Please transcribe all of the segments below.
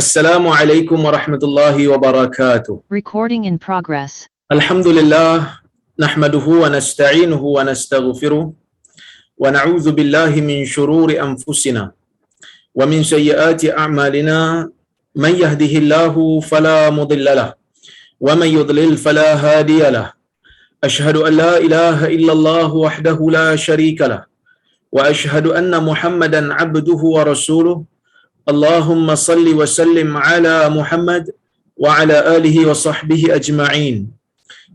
Assalamualaikum warahmatullahi wabarakatuh. Recording in progress. Alhamdulillah, nahmaduhu wa nasta'inuhu wa nastaghfiruh wa na'udzu billahi min shururi anfusina wa min sayyiati a'malina man yahdihillahu fala mudilla lahu wa man yudlil fala hadiya lahu. Ashhadu an la ilaha illallah wahdahu la syarika lahu wa ashhadu anna Muhammadan 'abduhu wa rasuluh. Allahumma salli wa sallim ala Muhammad wa ala alihi wa sahbihi ajma'in.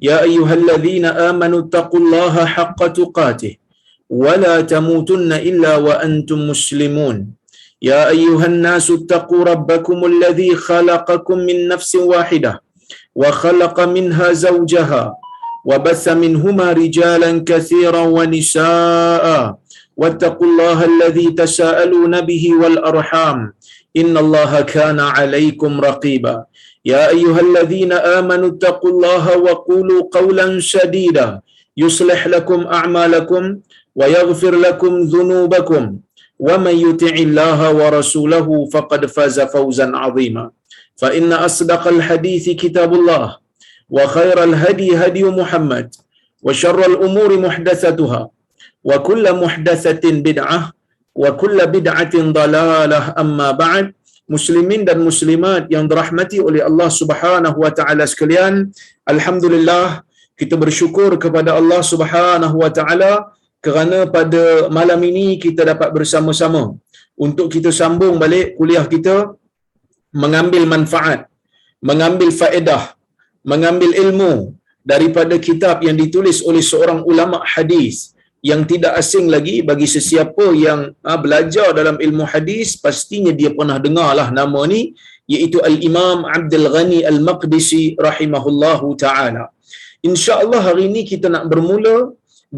Ya ayyuhalladzina amanu taqullaha haqqa tuqatih wa la tamutunna illa wa antum muslimun. Ya ayyuhan nasu taqu rabbakumul ladzi khalaqakum min nafsin wahidah wa khalaqa minha zawjaha wa batha minhuma rijalan katsiran wa nisaa'a wattaqullaha alladzi tasaaluna bihi wal arham innallaha kana 'alaykum raqiba. Ya ayyuhalladzina amanu taqullaha wa qulu qawlan sadida yuslih lakum a'malakum wa yaghfir lakum dhunubakum wa man yuti'illaha wa rasulahu faqad faza fawzan 'azima. Fa inna asdaqal hadithi kitabullah wa khairal hadi hadi Muhammad wa syarral umuri muhdatsatuha wa kullu muhdatsatin bid'ah wa kullu bid'atin dalalah. Amma ba'd. Muslimin dan muslimat yang dirahmati oleh Allah Subhanahu wa taala sekalian, alhamdulillah kita bersyukur kepada Allah Subhanahu wa taala kerana pada malam ini kita dapat bersama-sama untuk kita sambung balik kuliah kita, mengambil manfaat, mengambil faedah, mengambil ilmu daripada kitab yang ditulis oleh seorang ulama hadis yang tidak asing lagi bagi sesiapa yang belajar dalam ilmu hadis, pastinya dia pernah dengarlah nama ni, iaitu Al-Imam Abdul Ghani Al-Maqdisi rahimahullahu ta'ala. InsyaAllah hari ini kita nak bermula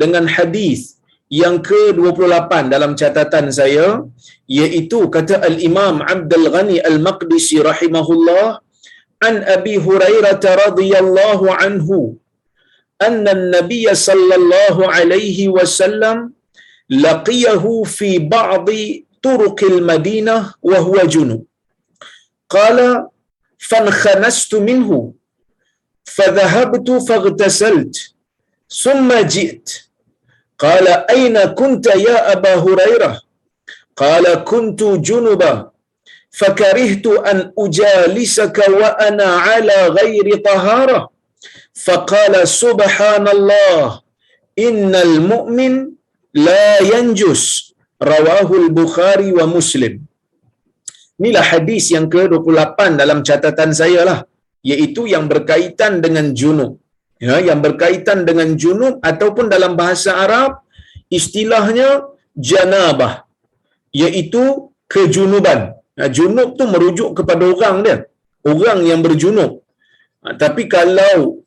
dengan hadis yang ke-28 dalam catatan saya, iaitu kata Al-Imam Abdul Ghani Al-Maqdisi rahimahullah, an Abi Hurairah radhiyallahu anhu anna an-nabiy sallallahu alaihi wasallam laqiyahu fi ba'dhi turuqil Madinah wa huwa junub. Qala fankanastu minhu fadhahabtu faghtasalt thumma ji'tu. Qala ayna kunta ya Aba Hurairah? Qala kuntu junuba fakarihtu an ujalisaka wa ana ala ghairi taharah. Faqala subhanallah innal mu'min la yanjus. Rawahul Bukhari wa Muslim. Inilah hadis yang ke-28 dalam catatan saya lah, iaitu yang berkaitan dengan junub. Ya, yang berkaitan dengan junub ataupun dalam bahasa Arab istilahnya janabah, iaitu kejunuban. Junub tu merujuk kepada orang dia, orang yang berjunub. Tapi kalau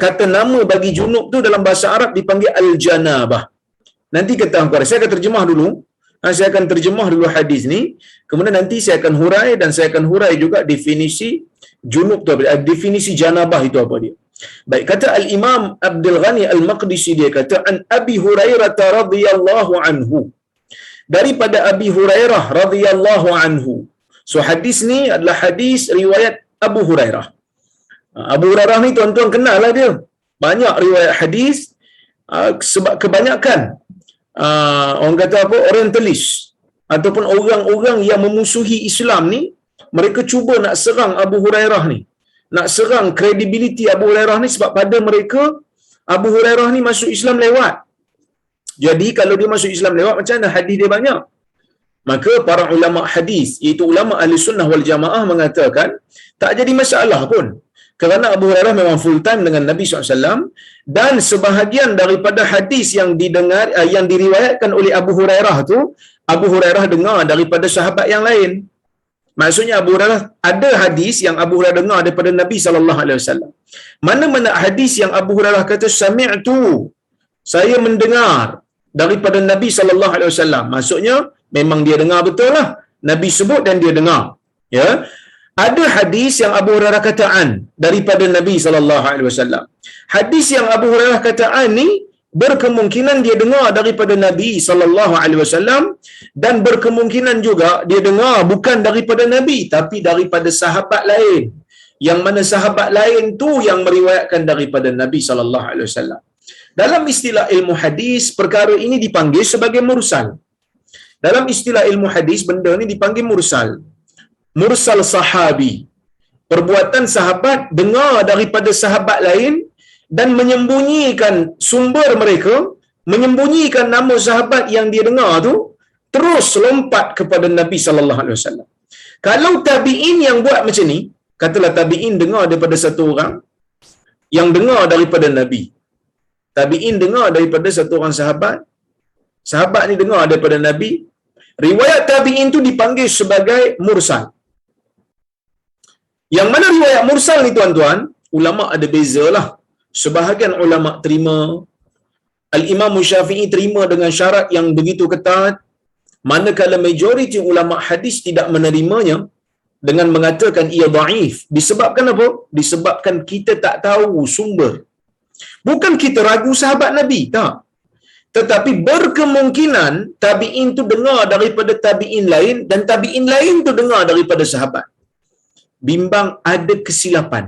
kata nama bagi junub tu dalam bahasa Arab dipanggil al-janabah. Nanti kata hangpa, saya akan terjemah dulu. Saya akan terjemah dulu hadis ni, kemudian nanti saya akan hurai, dan saya akan hurai juga definisi junub tu apa, definisi janabah itu apa dia. Baik, kata Al-Imam Abdul Ghani Al-Maqdisi, dia kata an Abi Hurairah radhiyallahu anhu, daripada Abi Hurairah radhiyallahu anhu. So hadis ni adalah hadis riwayat Abu Hurairah. Abu Hurairah ni tuan-tuan kenal lah dia. Banyak riwayat hadis, sebab kebanyakan orang kata apa, orientalis ataupun orang-orang yang memusuhi Islam ni, mereka cuba nak serang Abu Hurairah ni, nak serang kredibiliti Abu Hurairah ni, sebab pada mereka Abu Hurairah ni masuk Islam lewat. Jadi kalau dia masuk Islam lewat, macam mana hadis dia banyak? Maka para ulama hadis, iaitu ulama ahli sunnah wal jamaah, mengatakan tak jadi masalah pun, kerana Abu Hurairah memang full time dengan Nabi SAW, dan sebahagian daripada hadis yang didengar, yang diriwayatkan oleh Abu Hurairah tu, Abu Hurairah dengar daripada sahabat yang lain. Maksudnya Abu Hurairah ada hadis yang Abu Hurairah dengar daripada Nabi SAW. Mana-mana hadis yang Abu Hurairah kata sami'tu, saya mendengar daripada Nabi SAW, maksudnya memang dia dengar betul lah, Nabi sebut dan dia dengar. Ya, ada hadis yang Abu Hurairah kataan daripada Nabi SAW. Hadis yang Abu Hurairah kataan ni berkemungkinan dia dengar daripada Nabi sallallahu alaihi wasallam, dan berkemungkinan juga dia dengar bukan daripada Nabi tapi daripada sahabat lain, yang mana sahabat lain tu yang meriwayatkan daripada Nabi sallallahu alaihi wasallam. Dalam istilah ilmu hadis, perkara ini dipanggil sebagai mursal. Dalam istilah ilmu hadis, benda ni dipanggil mursal. Mursal sahabi. Perbuatan sahabat dengar daripada sahabat lain dan menyembunyikan sumber mereka, menyembunyikan nama sahabat yang dia dengar tu, terus lompat kepada Nabi sallallahu alaihi wasallam. Kalau tabi'in yang buat macam ni, katalah tabi'in dengar daripada satu orang yang dengar daripada Nabi. Tabi'in dengar daripada satu orang sahabat, sahabat ni dengar daripada Nabi, riwayat tabi'in tu dipanggil sebagai mursal. Yang mana riwayat mursal ni tuan-tuan, ulama ada bezalah. Sebahagian ulama terima, Al-Imam Syafi'i terima dengan syarat yang begitu ketat, manakala majoriti ulama hadis tidak menerimanya dengan mengatakan ia dhaif. Disebabkan apa? Disebabkan kita tak tahu sumber. Bukan kita ragu sahabat Nabi, tak. Tetapi berkemungkinan tabi'in tu dengar daripada tabi'in lain dan tabi'in lain tu dengar daripada sahabat. Bimbang ada kesilapan.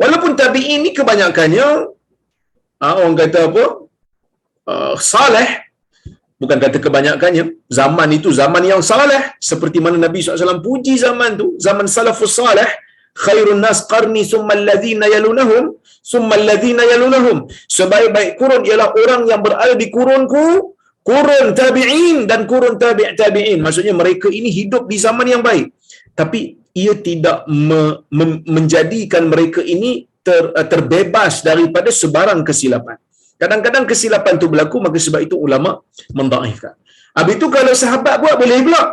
Walaupun tabi'in ni kebanyakannya orang kata apa? Saleh. Bukan kata kebanyakannya, zaman itu zaman yang saleh, seperti mana Nabi SAW puji zaman tu, zaman salafus saleh, khairun nas qarni summa alladhina yalunahum summa alladhina yalunahum. Sebaik-baik kurun ialah orang yang berada di kurunku, kurun tabi'in dan kurun tabi'in. Maksudnya mereka ini hidup di zaman yang baik. Tapi ia tidak menjadikan mereka ini terbebas daripada sebarang kesilapan. Kadang-kadang kesilapan tu berlaku, maka sebab itu ulama mendhaifkan. Habis itu kalau sahabat buat boleh pula.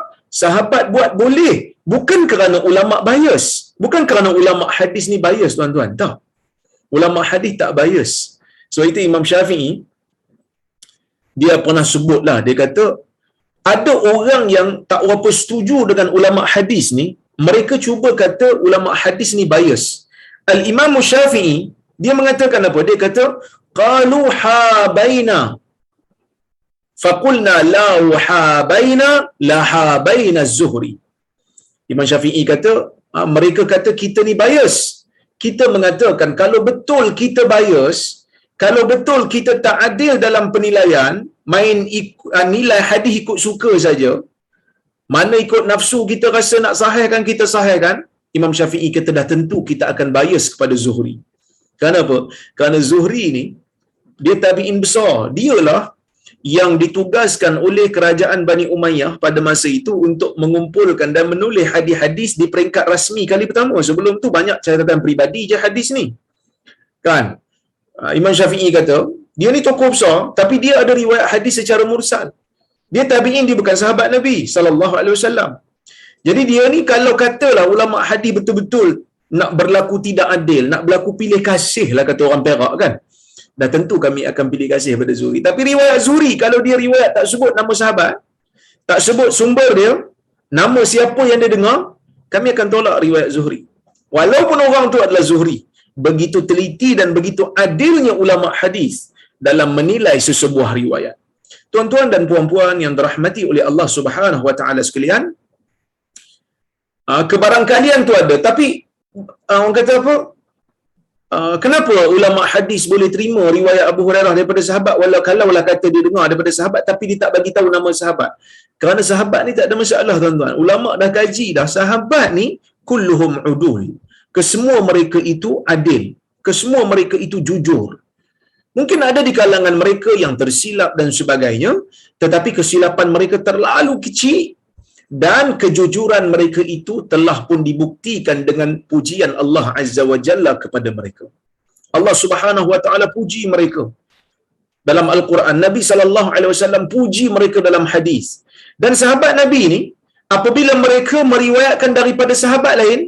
Sahabat buat boleh. Bukan kerana ulama bias. Bukan kerana ulama hadis ni bias, tuan-tuan. Tak. Ulama hadis tak bias. Sebab itu Imam Syafi'i, dia pernah sebutlah, dia kata, ada orang yang tak berapa setuju dengan ulama hadis ni, mereka cuba kata ulama hadis ni bias. Al-Imam Syafi'i, dia mengatakan apa? Dia kata, qalu habaina faqulna la habaina la habaina az-Zuhri. Imam Syafi'i kata, mereka kata kita ni bias. Kita mengatakan kalau betul kita bias, kalau betul kita tak adil dalam penilaian, main nilai hadis ikut suka saja, mana ikut nafsu kita rasa nak sahihkan, kita sahihkan, Imam Syafi'i kata dah tentu kita akan bias kepada Zuhri. Kenapa? Kerana Zuhri ni dia tabi'in besar. Dialah yang ditugaskan oleh kerajaan Bani Umayyah pada masa itu untuk mengumpulkan dan menulis hadis-hadis di peringkat rasmi kali pertama. Sebelum tu banyak catatan peribadi je hadis ni. Kan? Imam Syafi'i kata, dia ni tokoh besar tapi dia ada riwayat hadis secara mursal. Dia tabi'in, dia bukan sahabat Nabi sallallahu alaihi wasallam. Jadi dia ni kalau katalah ulama hadis betul-betul nak berlaku tidak adil, nak berlaku pilih kasih lah kata orang Perak kan. Dah tentu kami akan pilih kasih pada Zuhri. Tapi riwayat Zuhri, kalau dia riwayat tak sebut nama sahabat, tak sebut sumber dia, nama siapa yang dia dengar, kami akan tolak riwayat Zuhri. Walaupun orang tu adalah Zuhri. Begitu teliti dan begitu adilnya ulama hadis dalam menilai sesebuah riwayat. Tuan-tuan dan puan-puan yang dirahmati oleh Allah Subhanahu wa taala sekalian, kebarangkalian tu ada, tapi orang kata apa? Kenapa ulama hadis boleh terima riwayat Abu Hurairah daripada sahabat walau kalaulah kata dia dengar daripada sahabat tapi dia tak bagi tahu nama sahabat? Kerana sahabat ni tak ada masalah, tuan-tuan. Ulama dah kaji dah, sahabat ni kulluhum udul. Kesemua mereka itu adil, kesemua mereka itu jujur. Mungkin ada di kalangan mereka yang tersilap dan sebagainya, tetapi kesilapan mereka terlalu kecil dan kejujuran mereka itu telah pun dibuktikan dengan pujian Allah Azza wa Jalla kepada mereka. Allah Subhanahu wa taala puji mereka dalam Al-Quran. Nabi sallallahu alaihi wasallam puji mereka dalam hadis. Dan sahabat Nabi ni, apabila mereka meriwayatkan daripada sahabat lain,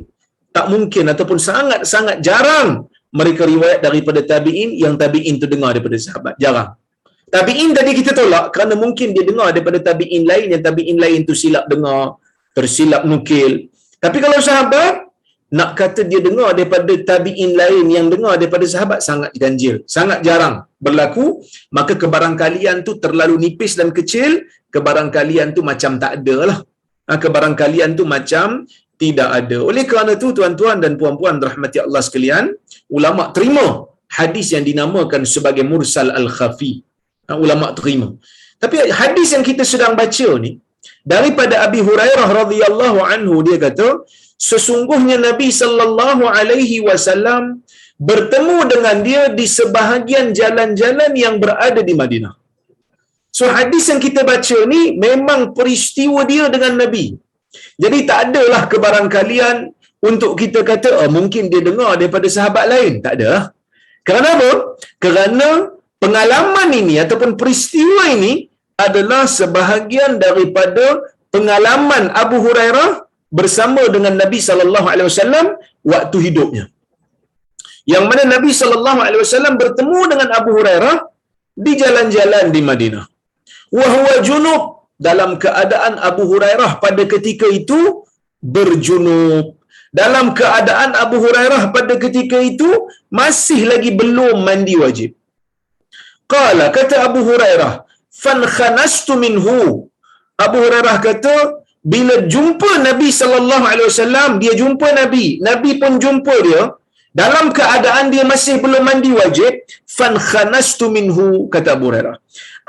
tak mungkin ataupun sangat-sangat jarang mereka riwayat daripada tabi'in yang tabi'in tu dengar daripada sahabat. Jarang. Tabi'in tadi kita tolak kerana mungkin dia dengar daripada tabi'in lain yang tabi'in lain tu silap dengar, tersilap nukil. Tapi kalau sahabat, nak kata dia dengar daripada tabi'in lain yang dengar daripada sahabat sangat ganjil, sangat jarang berlaku. Maka kebarangkalian tu terlalu nipis dan kecil, kebarangkalian tu macam tak ada lah. Kebarangkalian tu macam tidak ada. Oleh kerana tu tuan-tuan dan puan-puan rahmati Allah sekalian, ulama terima hadis yang dinamakan sebagai mursal al-khafi. Ulama terima. Tapi hadis yang kita sedang baca ni daripada Abi Hurairah radhiyallahu anhu, dia kata sesungguhnya Nabi sallallahu alaihi wasallam bertemu dengan dia di sebahagian jalan-jalan yang berada di Madinah. So hadis yang kita baca ni memang peristiwa dia dengan Nabi. Jadi tak adalah kebarangkalian untuk kita kata mungkin dia dengar daripada sahabat lain. Tak ada. Kerana apa? Kerana pengalaman ini ataupun peristiwa ini adalah sebahagian daripada pengalaman Abu Hurairah bersama dengan Nabi sallallahu alaihi wasallam waktu hidupnya. Yang mana Nabi sallallahu alaihi wasallam bertemu dengan Abu Hurairah di jalan-jalan di Madinah. Wa huwa junub, dalam keadaan Abu Hurairah pada ketika itu berjunub. Dalam keadaan Abu Hurairah pada ketika itu masih lagi belum mandi wajib. Qala, kata Abu Hurairah, fan khanastu minhu. Abu Hurairah kata, bila jumpa Nabi sallallahu alaihi wasallam, dia jumpa Nabi, Nabi pun jumpa dia dalam keadaan dia masih belum mandi wajib. Fan khanastu minhu, kata Abu Hurairah,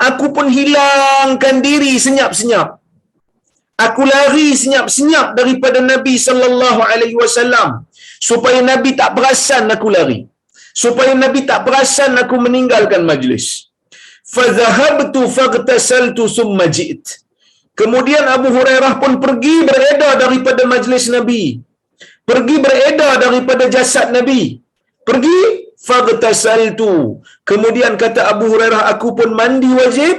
aku pun hilangkan diri senyap-senyap, aku lari senyap-senyap daripada Nabi sallallahu alaihi wasallam supaya Nabi tak perasan aku lari, supaya Nabi tak perasan aku meninggalkan majlis. Fa dhahabtu faghtasaltu thumma ji't. Kemudian Abu Hurairah pun pergi beredar daripada majlis Nabi, pergi beredar daripada jasad Nabi, pergi faghtasaltu. Kemudian kata Abu Hurairah, aku pun mandi wajib,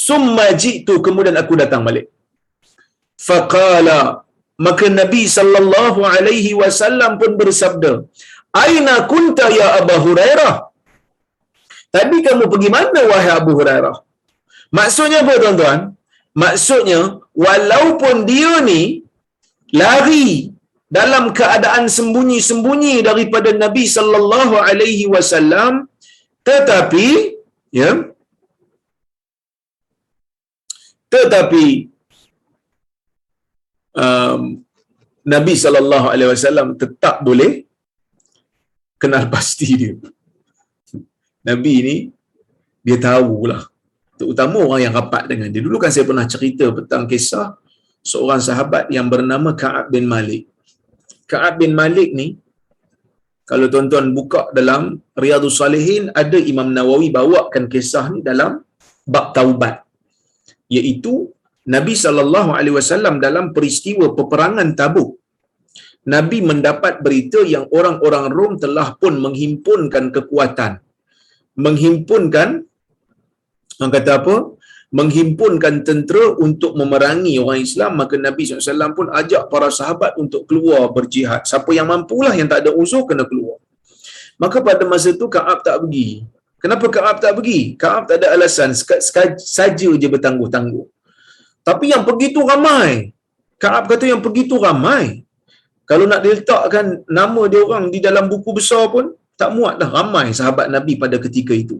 summa ji'tu, kemudian aku datang balik. Faqala, maka Nabi sallallahu alaihi wasallam pun bersabda, aina kunta ya Abu Hurairah? Tadi kamu pergi mana wahai Abu Hurairah? Maksudnya apa tuan-tuan? Maksudnya walaupun dia ni lari dalam keadaan sembunyi-sembunyi daripada Nabi sallallahu alaihi wasallam, tetapi Nabi sallallahu alaihi wasallam tetap boleh kenal pasti dia. Nabi ni dia tahulah, terutama orang yang rapat dengan dia. Dulu kan saya pernah cerita tentang kisah seorang sahabat yang bernama Ka'ab bin Malik. Ka'ab bin Malik ni, kalau tuan-tuan buka dalam Riyadhus Salihin, ada Imam Nawawi bawakan kisah ni dalam bab taubat, iaitu Nabi sallallahu alaihi wasallam dalam peristiwa peperangan Tabuk, Nabi mendapat berita yang orang-orang Rom telah pun menghimpunkan kekuatan, menghimpunkan, orang kata apa, menghimpunkan tentera untuk memerangi orang Islam. Maka Nabi SAW pun ajak para sahabat untuk keluar berjihad. Siapa yang mampulah, yang tak ada uzur kena keluar. Maka pada masa tu Ka'ab tak pergi. Kenapa Ka'ab tak pergi? Ka'ab tak ada alasan, saja je bertangguh-tangguh. Tapi yang pergi tu ramai. Ka'ab kata yang pergi tu ramai. Kalau nak diletakkan nama dia orang di dalam buku besar pun tak muatlah, ramai sahabat Nabi pada ketika itu.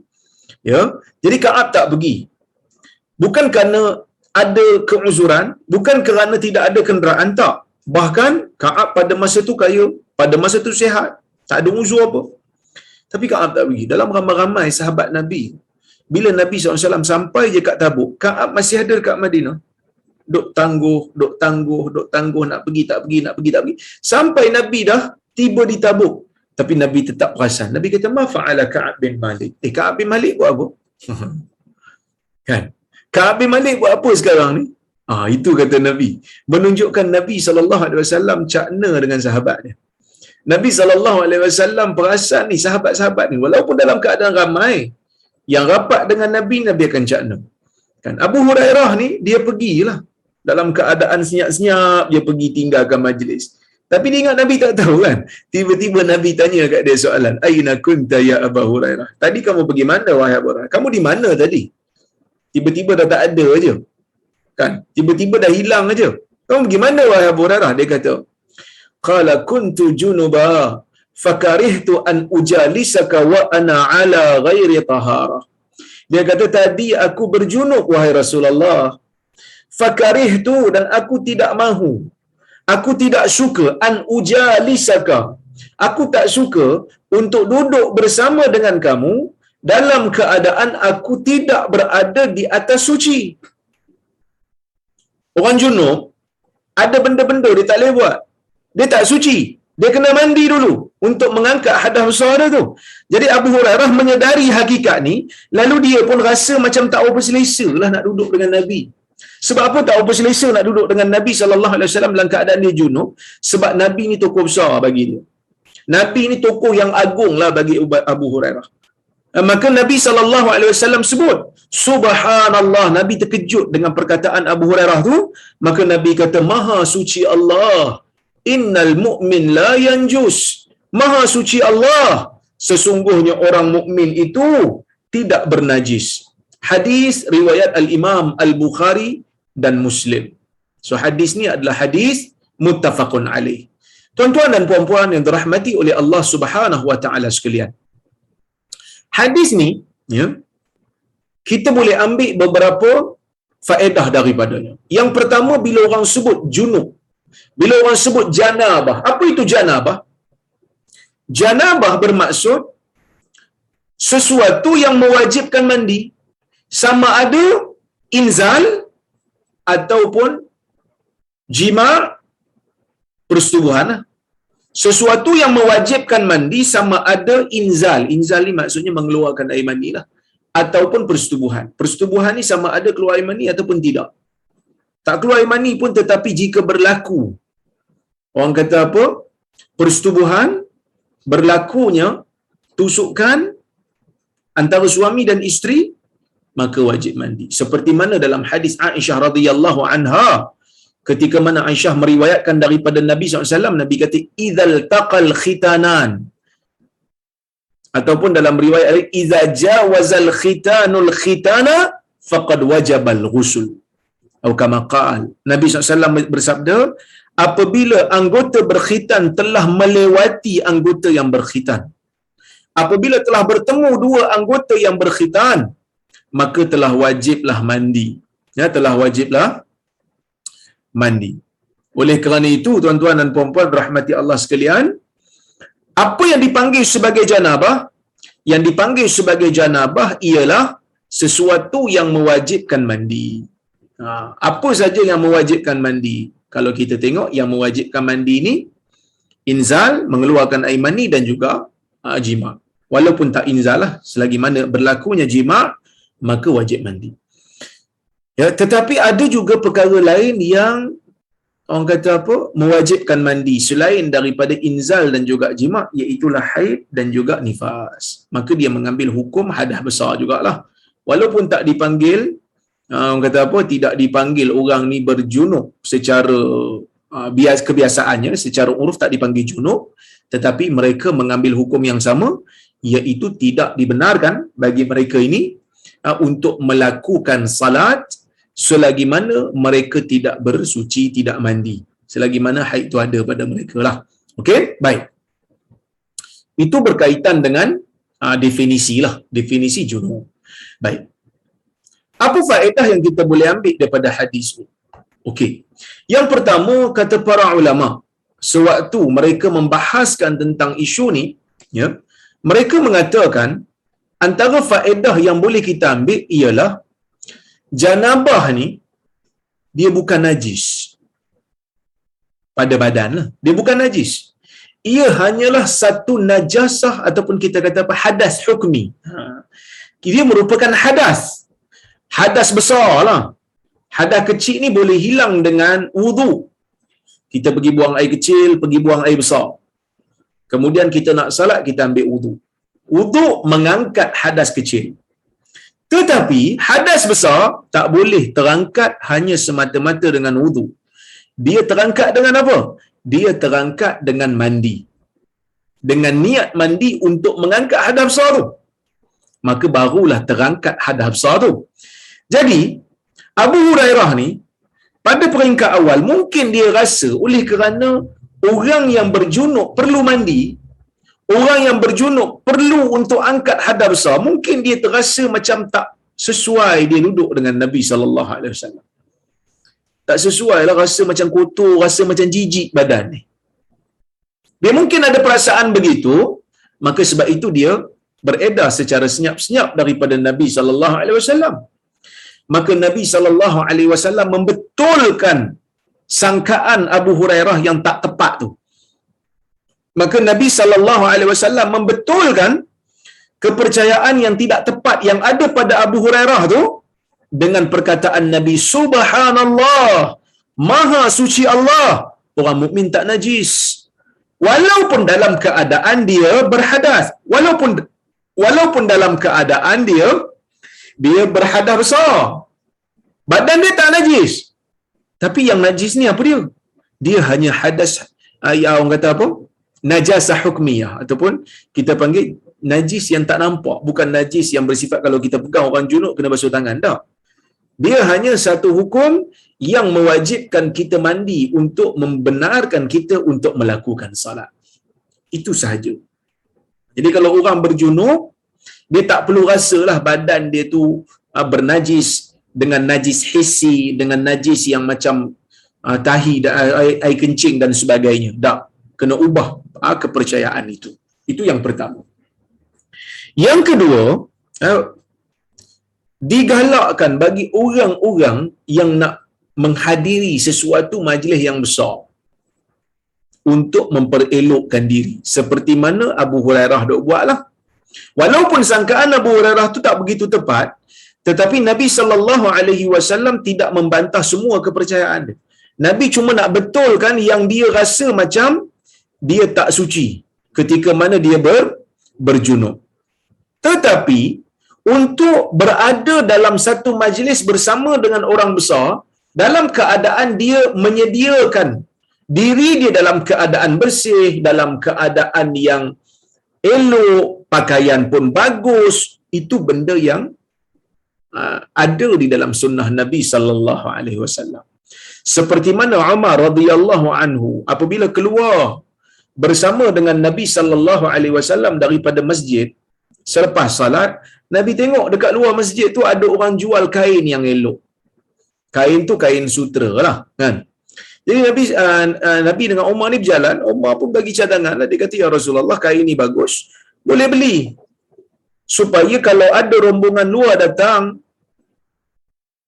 Ya, jadi Ka'ab tak pergi. Bukan kerana ada keuzuran, bukan kerana tidak ada kenderaan, tak. Bahkan Ka'ab pada masa tu kaya, pada masa tu sihat, tak ada uzur apa. Tapi Ka'ab tak pergi. Dalam ramai-ramai sahabat Nabi, bila Nabi SAW sampai je kat Tabuk, Ka'ab masih ada dekat Madinah. Duk tangguh, nak pergi tak pergi, nak pergi tak pergi. Sampai Nabi dah tiba di Tabuk, tapi Nabi tetap perasan. Nabi kata, ma fa'ala Ka'ab bin Malik. Ka'ab bin Malik buat apa? Kan? Ka'ab bin Malik buat apa sekarang ni? Itu kata Nabi. Menunjukkan Nabi SAW cakna dengan sahabatnya. Nabi SAW perasan ni sahabat-sahabat ni, walaupun dalam keadaan ramai, yang rapat dengan Nabi, Nabi akan cakna. Kan? Abu Hurairah ni, dia pergilah. Dalam keadaan senyap-senyap, dia pergi tinggalkan majlis. Tapi dia ingat Nabi tak tahu kan. Tiba-tiba Nabi tanya kat dia soalan. Aina kunta ya Abu Hurairah? Tadi kamu pergi mana wahai Abu Hurairah? Kamu di mana tadi? Tiba-tiba dah tak ada aja. Kan? Tiba-tiba dah hilang aja. Kamu pergi mana wahai Abu Hurairah? Dia kata, qala kuntu junuba fakarihtu an ujalisaka wa ana ala ghairi taharah. Dia kata, tadi aku berjunub wahai Rasulullah, fakarihtu, dan aku tidak mahu, aku tidak suka, an ujalisaka, aku tak suka untuk duduk bersama dengan kamu dalam keadaan aku tidak berada di atas suci. Orang junub ada benda-benda dia tak boleh buat. Dia tak suci. Dia kena mandi dulu untuk mengangkat hadas besar dia tu. Jadi Abu Hurairah menyedari hakikat ni, lalu dia pun rasa macam tak apa selesa lah nak duduk dengan Nabi. Sebab apa tak apa selesa nak duduk dengan Nabi SAW dalam keadaan dia junub? Sebab Nabi ni tokoh besar bagi dia. Nabi ni tokoh yang agung lah bagi Abu Hurairah. Maka Nabi SAW sebut, Subhanallah. Nabi terkejut dengan perkataan Abu Hurairah tu. Maka Nabi kata, Maha suci Allah, innal mu'min la yanjus. Maha suci Allah, sesungguhnya orang mukmin itu tidak bernajis. Hadis riwayat Al-Imam Al-Bukhari dan Muslim. So hadis ni adalah hadis muttafaqun alaih. Tuan-tuan dan puan-puan yang dirahmati oleh Allah Subhanahu wa taala sekalian. Hadis ni, ya, kita boleh ambil beberapa faedah daripadanya. Yang pertama, bila orang sebut junub, bila orang sebut janabah, apa itu janabah? Janabah bermaksud sesuatu yang mewajibkan mandi, sama ada inzal ataupun jima' persetubuhan. Sesuatu yang mewajibkan mandi sama ada inzal. Inzal ni maksudnya mengeluarkan air mani lah. Ataupun persetubuhan. Persetubuhan ni sama ada keluar air mani ataupun tidak. Tak keluar air mani pun tetapi jika berlaku, orang kata apa? Persetubuhan, berlakunya tusukan antara suami dan isteri, maka wajib mandi. Seperti mana dalam hadis Aisyah radhiyallahu anha, ketika mana Aisyah meriwayatkan daripada Nabi SAW, Nabi kata, idzal taqal khitanan. Ataupun dalam riwayat lain, idza jawazal khitanul khitana faqad wajabal ghusl. Atau kama qala. Nabi SAW bersabda, apabila anggota berkhitan telah melewati anggota yang berkhitan, apabila telah bertemu dua anggota yang berkhitan, maka telah wajiblah mandi. Ya, telah wajiblah mandi. Oleh kerana itu, tuan-tuan dan puan-puan rahmati Allah sekalian, apa yang dipanggil sebagai janabah? Yang dipanggil sebagai janabah ialah sesuatu yang mewajibkan mandi. Apa saja yang mewajibkan mandi? Kalau kita tengok, yang mewajibkan mandi ni inzal, mengeluarkan air mani, dan juga jima'. Walaupun tak inzal lah, selagi mana berlakunya jima', maka wajib mandi. Ya, tetapi ada juga perkara lain yang orang kata apa, mewajibkan mandi selain daripada inzal dan juga jima', iaitulah haid dan juga nifas. Maka dia mengambil hukum hadas besar jugalah. Walaupun tak dipanggil, orang kata apa, tidak dipanggil orang ni berjunub secara kebiasaannya, secara uruf tak dipanggil junub, tetapi mereka mengambil hukum yang sama, iaitu tidak dibenarkan bagi mereka ini untuk melakukan salat selagi mana mereka tidak bersuci, tidak mandi. Selagi mana haid itu ada pada mereka lah. Okey? Baik. Itu berkaitan dengan definisi lah. Definisi junub. Baik. Apa faedah yang kita boleh ambil daripada hadis ini? Okey. Yang pertama, kata para ulama, sewaktu mereka membahaskan tentang isu ni, ya, mereka mengatakan antara faedah yang boleh kita ambil ialah janabah ni dia bukan najis pada badan lah. Dia bukan najis. Ia hanyalah satu najasah ataupun kita kata apa, hadas hukmi. Dia merupakan hadas. Hadas besar lah. Hadas kecil ni boleh hilang dengan wudu. Kita pergi buang air kecil, pergi buang air besar. Kemudian kita nak salat, kita ambil wudu. Wudu mengangkat hadas kecil. Tetapi hadas besar tak boleh terangkat hanya semata-mata dengan wudu. Dia terangkat dengan apa? Dia terangkat dengan mandi. Dengan niat mandi untuk mengangkat hadas besar tu, maka barulah terangkat hadas besar tu. Jadi Abu Hurairah ni pada peringkat awal mungkin dia rasa oleh kerana orang yang berjunuk perlu mandi, orang yang berjunuk perlu untuk angkat hadas besar, mungkin dia terasa macam tak sesuai dia duduk dengan Nabi sallallahu alaihi wasallam. Tak sesuai lah, rasa macam kotor, rasa macam jijik badan ni. Dia mungkin ada perasaan begitu, maka sebab itu dia beredar secara senyap-senyap daripada Nabi sallallahu alaihi wasallam. Maka Nabi sallallahu alaihi wasallam membetulkan sangkaan Abu Hurairah yang tak tepat tu. Maka Nabi sallallahu alaihi wasallam membetulkan kepercayaan yang tidak tepat yang ada pada Abu Hurairah tu dengan perkataan Nabi, subhanallah, maha suci Allah, orang mukmin tak najis walaupun dalam keadaan dia berhadas, walaupun dalam keadaan dia berhadas besar, badan dia tak najis, tapi yang najis ni apa dia? Dia hanya hadas, orang kata apa? Najasah hukmiyah, ataupun kita panggil najis yang tak nampak, bukan najis yang bersifat kalau kita pegang orang junub kena basuh tangan, tak. Dia hanya satu hukum yang mewajibkan kita mandi untuk membenarkan kita untuk melakukan salat. Itu sahaja. Jadi kalau orang berjunub, dia tak perlu rasalah badan dia tu bernajis dengan najis hissi, dengan najis yang macam tahi, air kencing dan sebagainya. Tak. Kena ubah kepercayaan itu. Itu yang pertama. Yang kedua, digalakkan bagi orang-orang yang nak menghadiri sesuatu majlis yang besar untuk memperelokkan diri. Seperti mana Abu Hurairah dok buatlah. Walaupun sangkaan Abu Hurairah tu tak begitu tepat, tetapi Nabi sallallahu alaihi wasallam tidak membantah semua kepercayaan dia. Nabi cuma nak betulkan yang dia rasa macam dia tak suci ketika mana dia berjunub. Tetapi untuk berada dalam satu majlis bersama dengan orang besar dalam keadaan dia menyediakan diri dia dalam keadaan bersih, dalam keadaan yang elok, pakaian pun bagus, itu benda yang ada di dalam sunnah Nabi sallallahu alaihi wasallam. Seperti mana Umar radhiyallahu anhu apabila keluar bersama dengan Nabi sallallahu alaihi wasallam daripada masjid selepas salat, Nabi tengok dekat luar masjid tu ada orang jual kain yang elok. Kain tu kain sutra lah, kan. Jadi Nabi dengan Umar ni berjalan, Umar pun bagi cadangan lah, dia kata, ya Rasulullah, kain ni bagus, boleh beli. Supaya kalau ada rombongan luar datang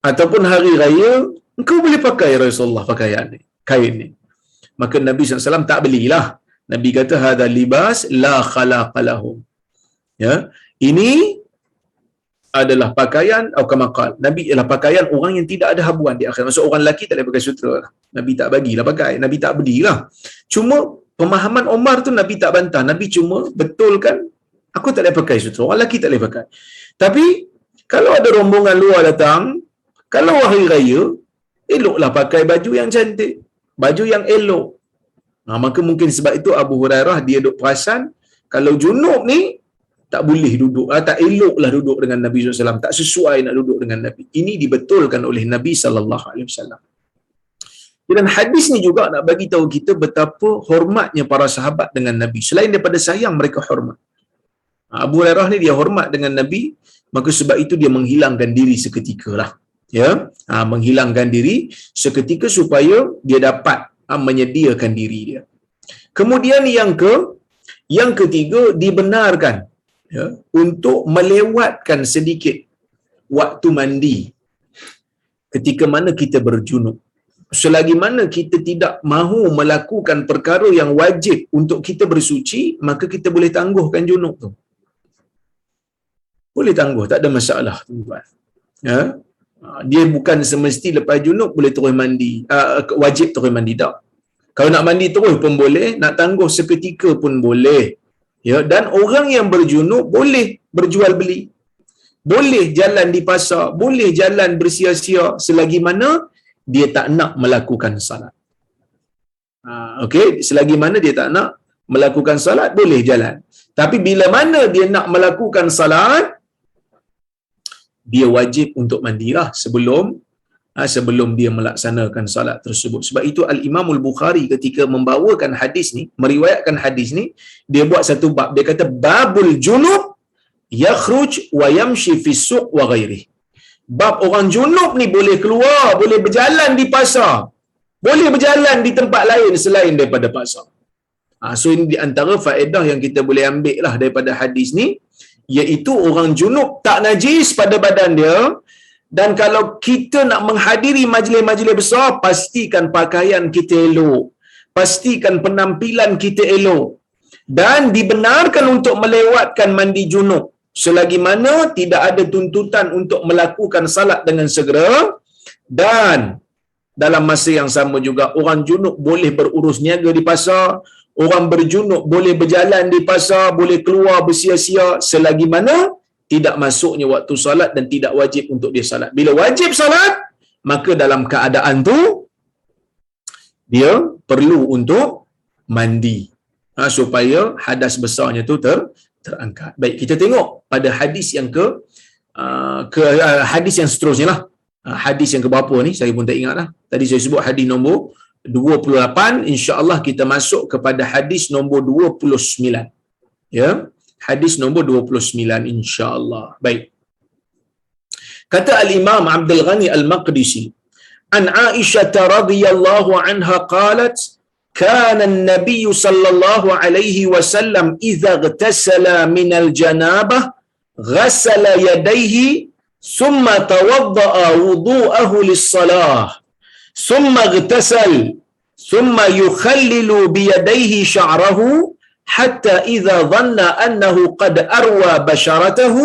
ataupun hari raya, engkau boleh pakai Rasulullah pakaian ni, kain ni. Maka Nabi SAW tak belilah. Nabi kata, hadha libas la khalaqa lahum. Ya, ini adalah pakaian atau kamakal. Nabi ialah pakaian orang yang tidak ada habuan di akhir. Maksud orang lelaki tak boleh pakai sutra lah. Nabi tak bagilah pakai. Nabi tak belilah. Cuma pemahaman Umar tu Nabi tak bantah. Nabi cuma betulkan, aku tak boleh pakai sutra. Orang lelaki tak boleh pakai. Tapi kalau ada rombongan luar datang, kalau hari raya, eloklah pakai baju yang cantik, baju yang elok. Maka mungkin sebab itu Abu Hurairah dia duk perasan kalau junub ni tak boleh duduk, tak eloklah duduk dengan Nabi SAW, tak sesuai nak duduk dengan Nabi. Ini dibetulkan oleh Nabi SAW. Dan hadis ni juga nak bagi tahu kita betapa hormatnya para sahabat dengan Nabi. Selain daripada sayang, mereka hormat. Abu Hurairah ni dia hormat dengan Nabi, maka sebab itu dia menghilangkan diri seketika lah. Ya, menghilangkan diri seketika supaya dia dapat menyediakan diri dia. Kemudian yang ketiga, dibenarkan ya, untuk melewatkan sedikit waktu mandi ketika mana kita berjunub. Selagi mana kita tidak mahu melakukan perkara yang wajib untuk kita bersuci, maka kita boleh tangguhkan junub tu. Boleh tangguh, tak ada masalah, tuan. Ya. Dia bukan semesti lepas junub boleh terus mandi, wajib terus mandi, tak. Kalau nak mandi terus pun boleh, nak tangguh seketika pun boleh. Ya, dan orang yang berjunub boleh berjual beli, boleh jalan di pasar, boleh jalan bersia-sia selagi mana dia tak nak melakukan salat. Okey, selagi mana dia tak nak melakukan salat, boleh jalan. Tapi bila mana dia nak melakukan salat, dia wajib untuk mandilah sebelum sebelum dia melaksanakan salat tersebut. Sebab itu Al-Imam Al-Bukhari ketika membawakan hadis ni, meriwayatkan hadis ni, dia buat satu bab. Dia kata babul junub yakhruj wa yamshi fi suq wa ghairi. Bab orang junub ni boleh keluar, boleh berjalan di pasar, boleh berjalan di tempat lain selain daripada pasar. So ini di antara faedah yang kita boleh ambil lah daripada hadis ni, iaitu orang junub tak najis pada badan dia. Dan kalau kita nak menghadiri majlis-majlis besar, pastikan pakaian kita elok, pastikan penampilan kita elok, dan dibenarkan untuk melewatkan mandi junub selagi mana tidak ada tuntutan untuk melakukan salat dengan segera. Dan dalam masa yang sama juga, orang junub boleh berurus niaga di pasar, orang berjunub boleh berjalan di pasar, boleh keluar bersia-sia selagi mana tidak masuknya waktu salat dan tidak wajib untuk dia salat. Bila wajib salat, maka dalam keadaan tu dia perlu untuk mandi, supaya hadas besarnya tu terangkat. Baik, kita tengok pada hadis yang hadis yang seterusnya lah. Hadis yang keberapa ni saya pun tak ingat lah. Tadi saya sebut hadis nombor 28, insya-Allah kita masuk kepada hadis nombor 29. Ya, hadis nombor 29 insya-Allah. Baik. Kata Al-Imam Abdul Ghani Al-Maqdisi, an Aisyah radhiyallahu anha qalat, kana an-nabiy sallallahu alaihi wasallam idza ightasala min al-janabah ghassala yadayhi thumma tawadda'a wudu'ahu lis-salah thumma ightasal thumma yukhallilu bi yadayhi sha'rahu hatta idza dhanna annahu qad arwa basharatahu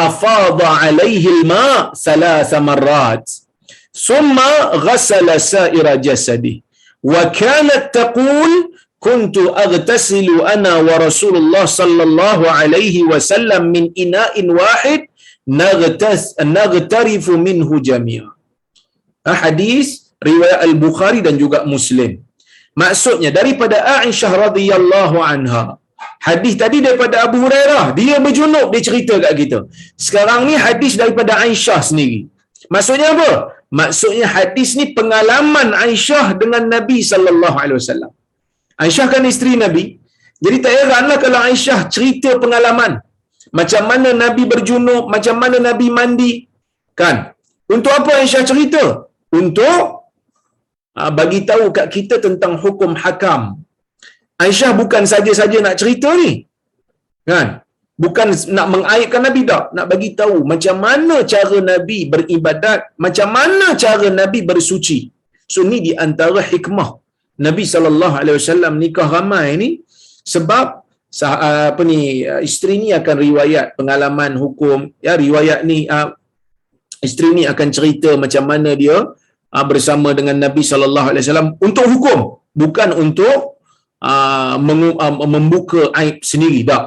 afada alayhi al-ma' thalath marrat thumma ghassala sa'ira jasadihi wa kanat taqul kuntu aghtasilu ana wa Rasulullah sallallahu alaihi wasallam min ina'in wahid naghtarifu minhu jami'a. Hadis riwayat Al-Bukhari dan juga Muslim. Maksudnya daripada Aisyah radhiyallahu anha. Hadis tadi daripada Abu Hurairah, dia berjunub, dia cerita kat kita. Sekarang ni hadis daripada Aisyah sendiri. Maksudnya apa? Maksudnya hadis ni pengalaman Aisyah dengan Nabi sallallahu alaihi wasallam. Aisyah kan isteri Nabi. Jadi tak heranlah kalau Aisyah cerita pengalaman macam mana Nabi berjunub, macam mana Nabi mandi. Kan? Untuk apa Aisyah cerita? Untuk bagi tahu kat kita tentang hukum hakam. Aisyah bukan saja-saja nak cerita ni. Kan? Bukan nak mengaibkan Nabi, tak. Nak bagi tahu macam mana cara Nabi beribadat, macam mana cara Nabi bersuci. So ni di antara hikmah Nabi SAW nikah ramai ni, sebab isteri ni akan riwayat pengalaman hukum, ya, riwayat ni isteri ni akan cerita macam mana dia bersama dengan Nabi SAW untuk hukum, bukan untuk membuka aib sendiri, tak.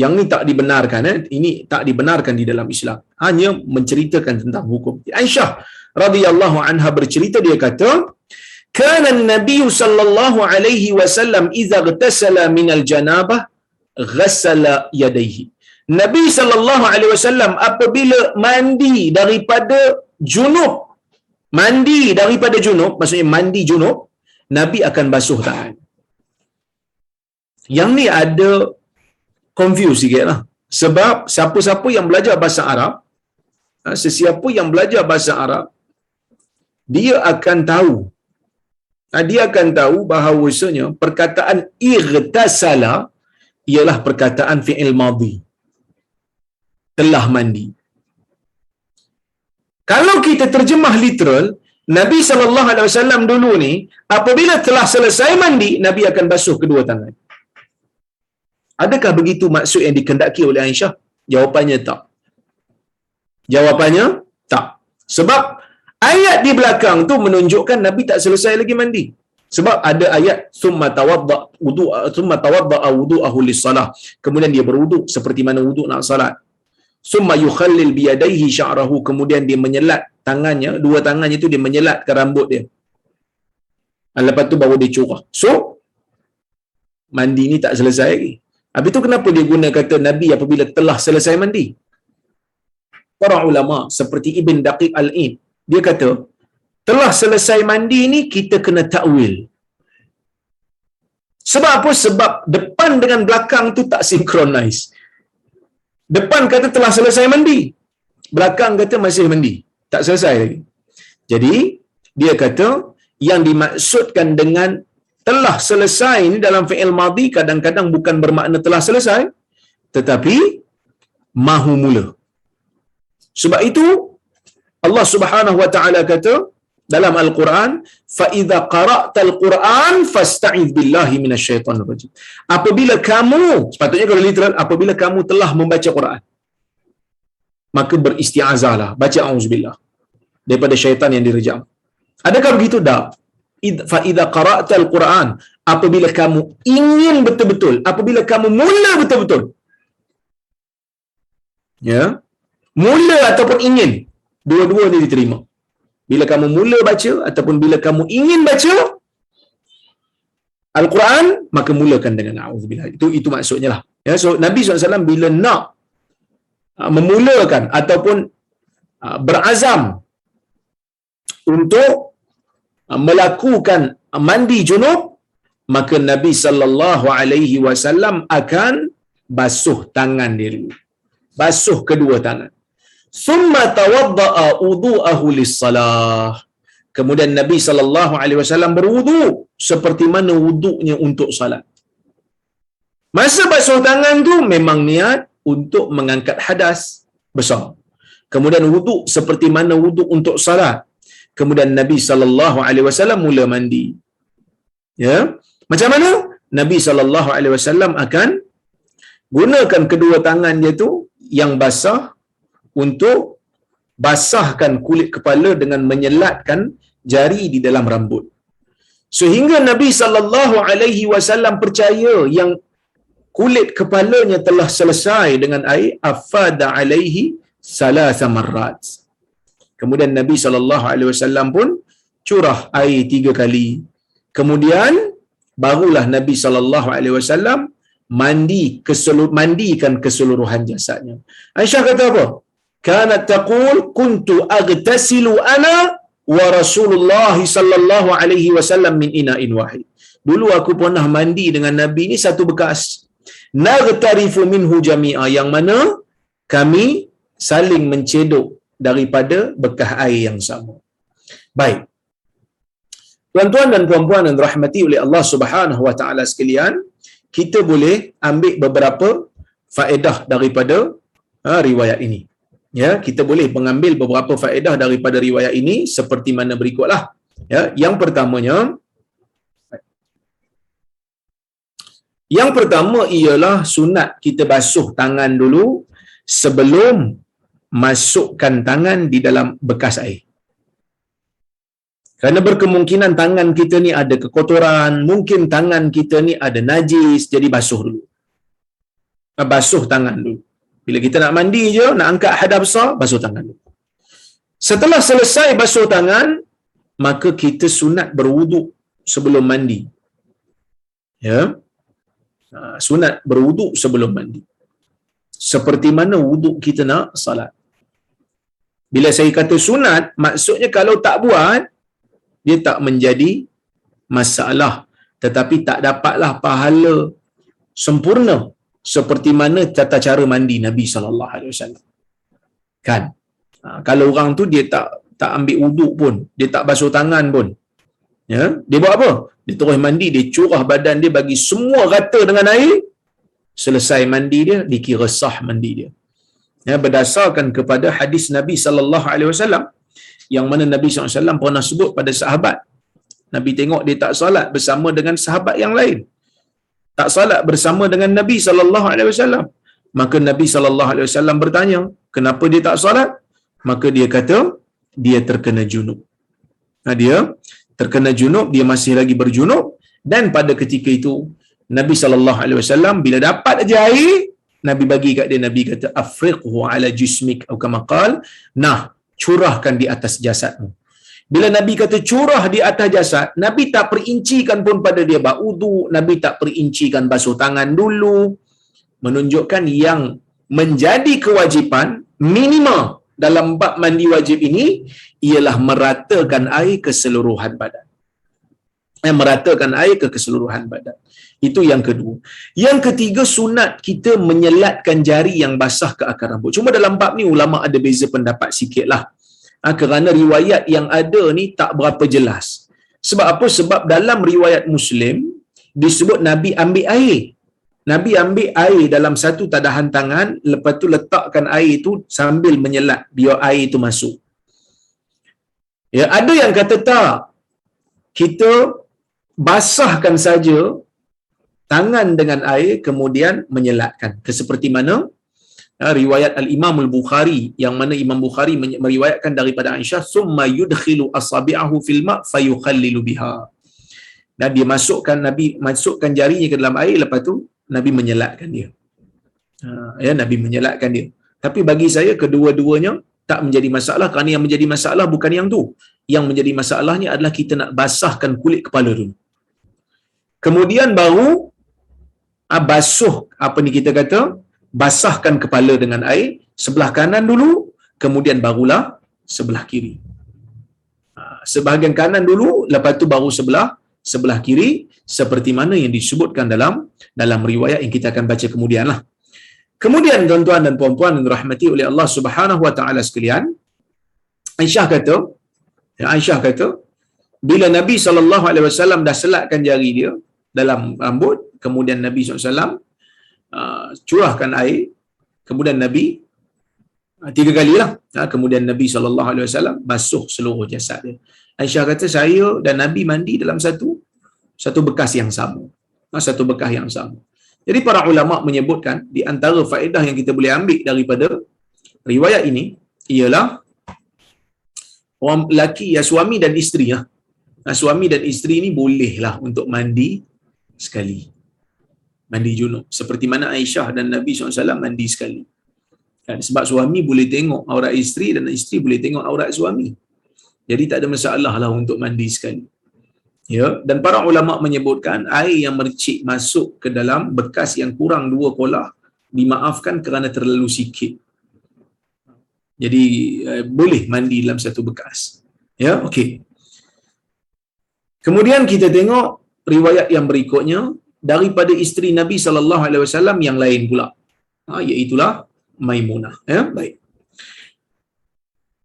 Yang ni tak dibenarkan, ini tak dibenarkan di dalam Islam. Hanya menceritakan tentang hukum. Aisyah radhiyallahu anha bercerita, dia kata, kana an-nabiy sallallahu alaihi wasallam idza ightasala min al-janabah ghassala yadayhi. Nabi sallallahu alaihi wasallam apabila mandi daripada junub, maksudnya mandi junub, Nabi akan basuh tangan. Yang ni ada confuse sikit lah. Sebab siapa-siapa yang belajar bahasa Arab, sesiapa yang belajar bahasa Arab, dia akan tahu bahawasanya perkataan ightasala ialah perkataan fi'il madhi, telah mandi. Kalau kita terjemah literal, Nabi SAW dulu ni apabila telah selesai mandi, Nabi akan basuh kedua tangan. Adakah begitu maksud yang dikehendaki oleh Aisyah? Jawapannya tak. Sebab ayat di belakang tu menunjukkan Nabi tak selesai lagi mandi. Sebab ada ayat summa tawadda'a wudu'ahu lis-salah. Kemudian dia berwuduk seperti mana wuduk nak salat. Summa yukhallil bi yadayhi sya'rahu, kemudian dia menyelat tangannya, dua tangannya tu dia menyelatkan rambut dia. Lepas tu baru dia curah. So mandi ni tak selesai lagi. Habis tu kenapa dia guna kata Nabi apabila telah selesai mandi? Para ulama seperti Ibn Daqiq Al-Id, dia kata telah selesai mandi ni kita kena takwil. Sebab apa? Sebab depan dengan belakang tu tak sinkronis. Depan kata telah selesai mandi, belakang kata masih mandi, tak selesai lagi. Jadi dia kata yang dimaksudkan dengan telah selesai ni dalam fi'il madhi kadang-kadang bukan bermakna telah selesai, tetapi mahu mula. Sebab itu Allah Subhanahu wa taala kata dalam Al-Quran, fa idza qara'tal Quran fasta'iz billahi minasyaitonir rajim. Apabila kamu, sepatutnya kalau literal, apabila kamu telah membaca Quran, maka beristiazahlah, baca auzubillah daripada syaitan yang direjam. Adakah begitu? Tak. Fa idza qara'tal Quran, apabila kamu ingin betul-betul, apabila kamu mula betul-betul. Ya. Mula ataupun ingin, dua-dua ni diterima. Bila kamu mula baca ataupun bila kamu ingin baca Al-Quran, maka mulakan dengan auzubillah. Itu maksudnya lah. Ya, so Nabi SAW bila nak memulakan ataupun berazam untuk melakukan mandi junub, maka Nabi SAW akan basuh tangan dia dulu. Basuh kedua tangan. Summa tawadda'a wudu'ahu lis-salah. Kemudian Nabi SAW berwudu seperti mana wuduknya untuk salat. Masa basuh tangan tu memang niat untuk mengangkat hadas besar. Kemudian wuduk seperti mana wuduk untuk salat. Kemudian Nabi SAW mula mandi. Ya, macam mana? Nabi SAW akan gunakan kedua tangan dia tu yang basah untuk basahkan kulit kepala dengan menyelatkan jari di dalam rambut. Sehingga Nabi SAW percaya yang kulit kepalanya telah selesai dengan air, afada alaihi salasa marrat. Kemudian Nabi SAW pun curah air 3 kali. Kemudian barulah Nabi SAW mandikan keseluruhan jasadnya. Aisyah kata apa? Kanat taqul kuntu aghtasilu ana wa Rasulullah sallallahu alaihi wasallam min ina'in wahid. Dulu aku pernah mandi dengan Nabi ni satu bekas. Naghtarifu minhu jami'a, yang mana kami saling mencedok daripada bekas air yang sama. Baik. Tuan-tuan dan puan-puan yang dirahmati oleh Allah Subhanahu wa taala sekalian, kita boleh ambil beberapa faedah daripada riwayat ini. Ya, kita boleh mengambil beberapa faedah daripada riwayat ini seperti mana berikutlah. Ya, yang pertama ialah sunat kita basuh tangan dulu sebelum masukkan tangan di dalam bekas air. Kerana berkemungkinan tangan kita ni ada kekotoran, mungkin tangan kita ni ada najis, jadi basuh dulu. Basuh tangan dulu. Bila kita nak mandi je, nak angkat hadas besar, basuh tangan dulu. Setelah selesai basuh tangan, maka kita sunat berwuduk sebelum mandi. Ya. Sunat berwuduk sebelum mandi. Seperti mana wuduk kita nak salat. Bila saya kata sunat, maksudnya kalau tak buat, dia tak menjadi masalah. Tetapi tak dapatlah pahala sempurna seperti mana tata cara mandi Nabi SAW. Kan? Kalau orang tu dia tak ambil wuduk pun, dia tak basuh tangan pun. Ya, dia buat apa? Dia terus mandi, dia curah badan dia bagi semua rata dengan air. Selesai mandi dia, dikira sah mandi dia. Ya, berdasarkan kepada hadis Nabi SAW, yang mana Nabi SAW pernah sebut pada sahabat. Nabi tengok dia tak salat bersama dengan sahabat yang lain, tak salat bersama dengan Nabi SAW. Maka Nabi SAW bertanya, kenapa dia tak salat? Maka dia kata, dia terkena junub. Dia terkena junub, dia masih lagi berjunub. Dan pada ketika itu, Nabi SAW bila dapat aja air, Nabi bagi kat dia, Nabi kata, afriqhu ala jismik, atau kama qal, nah, curahkan di atas jasadmu. Bila Nabi kata curah di atas jasad, Nabi tak perincikan pun pada dia berwudu, Nabi tak perincikan basuh tangan dulu, menunjukkan yang menjadi kewajipan minima dalam bab mandi wajib ini ialah meratakan air keseluruhan badan. Meratakan air ke keseluruhan badan. Itu yang kedua. Yang ketiga, sunat kita menyelatkan jari yang basah ke akar rambut. Cuma dalam bab ni ulama ada beza pendapat sikitlah. Kerana riwayat yang ada ni tak berapa jelas. Sebab apa? Sebab dalam riwayat Muslim disebut Nabi ambil air. Nabi ambil air dalam satu tadahan tangan, lepas tu letakkan air itu sambil menyelat biar air itu masuk. Ya, ada yang kata tak. Kita basahkan saja tangan dengan air kemudian menyelatkan. Seperti mana riwayat Al-Imam Al-Bukhari, yang mana Imam Bukhari meriwayatkan daripada Aisyah, summa yudkhilu asabi'ahu fil ma' fayukhallilu biha. Dan dia Nabi masukkan jarinya ke dalam air, lepas tu Nabi menyelatkan dia. Nabi menyelatkan dia. Tapi bagi saya kedua-duanya tak menjadi masalah, kerana yang menjadi masalah bukan yang tu. Yang menjadi masalahnya adalah kita nak basahkan kulit kepala dulu. Kemudian baru basuh, kita kata basahkan kepala dengan air sebelah kanan dulu, kemudian barulah sebelah kiri. Sebahagian kanan dulu, lepas tu baru sebelah kiri, seperti mana yang disebutkan dalam riwayat yang kita akan baca kemudianlah. Kemudian tuan-tuan dan puan-puan yang dirahmati oleh Allah Subhanahu wa taala sekalian, Aisyah kata bila Nabi SAW dah selatkan jari dia dalam rambut, kemudian Nabi SAW curahkan air, kemudian Nabi 3 kalilah, kemudian Nabi SAW basuh seluruh jasad dia. Aisyah kata saya dan Nabi mandi dalam satu bekas yang sama. Jadi para ulama menyebutkan di antara faedah yang kita boleh ambil daripada riwayat ini ialah orang lelaki, suami dan isteri, suami dan isteri ni bolehlah untuk mandi sekali, mandi junub, seperti mana Aisyah dan Nabi SAW mandi sekali. Sebab suami boleh tengok aurat isteri dan isteri boleh tengok aurat suami, jadi tak ada masalah lah untuk mandi sekali. Ya, dan para ulama menyebutkan air yang mercik masuk ke dalam bekas yang kurang 2 kolah dimaafkan kerana terlalu sikit. Jadi boleh mandi dalam satu bekas. Ya, okey. Kemudian kita tengok riwayat yang berikutnya daripada isteri Nabi SAW yang lain pula, iaitulah Maimunah. Ya, baik.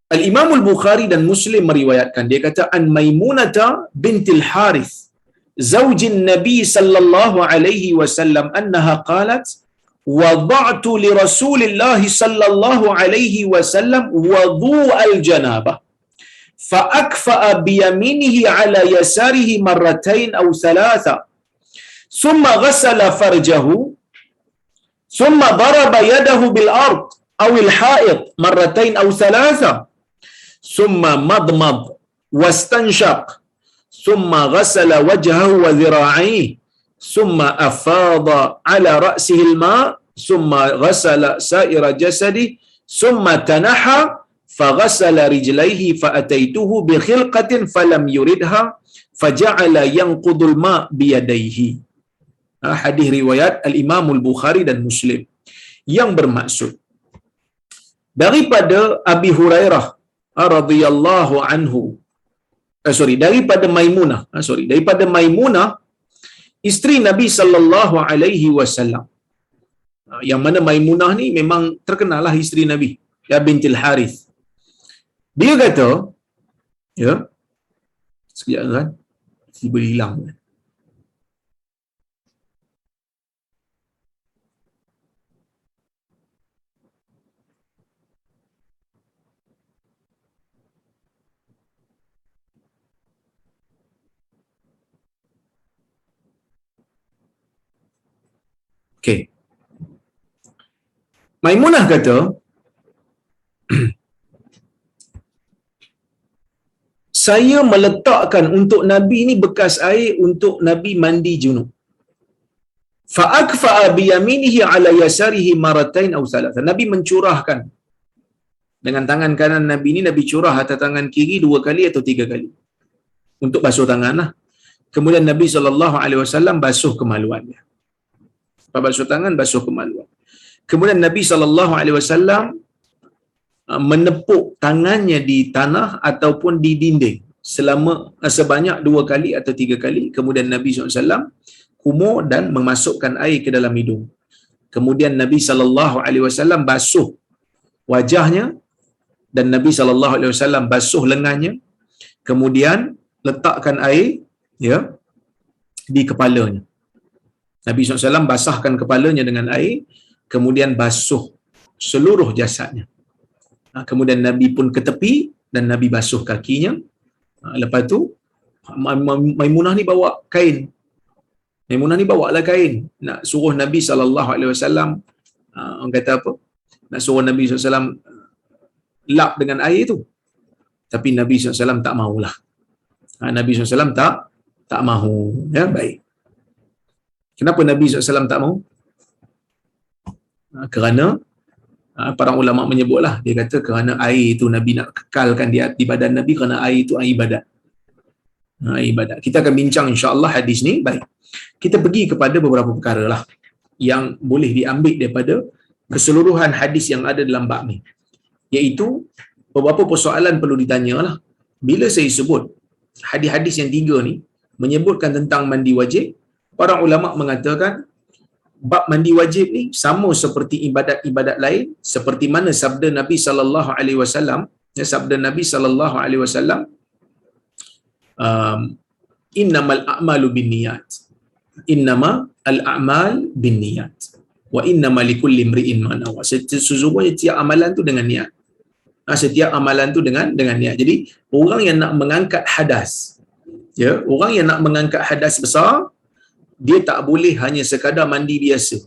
Al-Imam Al-Bukhari dan Muslim meriwayatkan, dia kata an Maimunah bintil Harith zaujin Nabi sallallahu alaihi wasallam annaha qalat wada'tu li Rasulillah sallallahu alaihi wasallam wudu' al-janabah fa akfa'a bi yaminihi ala yasarihi marratain aw thalatha thumma ghasala farjahu thumma daraba yadahu bil ard aw al ha'id marratain aw thalatha thumma madmad wastanshaq thumma ghasala wajhahu wa dhira'ihi thumma afada ala ra'sihi al-ma' thumma ghasala sa'ira jasadihi thumma tanaha faghasala rijlaihi fa ataituhu bi khilqatin falam yuridha faja'ala yanqudu al-ma' bi yadayhi. Hadis riwayat al-Imam al-Bukhari dan Muslim yang bermaksud daripada Abi Hurairah radhiyallahu anhu, daripada Maimunah isteri Nabi sallallahu alaihi wasallam, yang mana Maimunah ni memang terkenallah isteri Nabi, ya, bintil Harith. Dia kata, ya, sekejap kan tiba hilang. Okey. Maimunah kata, saya meletakkan untuk Nabi ni bekas air untuk Nabi mandi junub. Fa akfa'a bi yaminihi ala yasarihi maratain aw thalatha. Nabi mencurahkan dengan tangan kanan Nabi ni, Nabi curah atas tangan kiri 2 kali atau 3 kali untuk basuh tanganlah. Kemudian Nabi SAW basuh kemaluan dia. Basuh tangan, basuh kemaluan. Kemudian Nabi SAW menepuk tangannya di tanah ataupun di dinding selama sebanyak 2 kali atau 3 kali. Kemudian Nabi SAW kumur dan memasukkan air ke dalam hidung. Kemudian Nabi SAW basuh wajahnya dan Nabi SAW basuh lengannya. Kemudian letakkan air, ya, di kepalanya. Nabi SAW basahkan kepalanya dengan air, kemudian basuh seluruh jasadnya. Kemudian Nabi pun ke tepi dan Nabi basuh kakinya. Lepas tu Maimunah ni bawa kain. Maimunah ni bawalah kain nak suruh Nabi SAW, orang kata apa? Nak suruh Nabi SAW lap dengan air tu. Tapi Nabi SAW tak mahulah. Nabi SAW tak mahu. Ya, baik. Kenapa Nabi SAW tak mahu? Kerana para ulama menyebutlah, dia kata kerana air itu Nabi nak kekalkan di badan Nabi, kerana air itu air ibadat. Ibadat. Kita akan bincang insya-Allah hadis ni. Baik. Kita pergi kepada beberapa perkara lah yang boleh diambil daripada keseluruhan hadis yang ada dalam bab ni. Iaitu beberapa persoalan perlu ditanyalah. Bila saya sebut hadis-hadis yang 3 ni menyebutkan tentang mandi wajib, para ulama mengatakan bab mandi wajib ni sama seperti ibadat-ibadat lain, seperti mana sabda Nabi sallallahu alaihi wasallam, ya, sabda Nabi sallallahu alaihi wasallam, innamal a'malu binniyat. Innama al-a'mal binniyat. Wa innama likulli imri'in ma nawa. Sesungguhnya setiap amalan tu dengan niat. Setiap amalan tu dengan niat. Jadi orang yang nak mengangkat hadas, ya, orang yang nak mengangkat hadas besar, dia tak boleh hanya sekadar mandi biasa.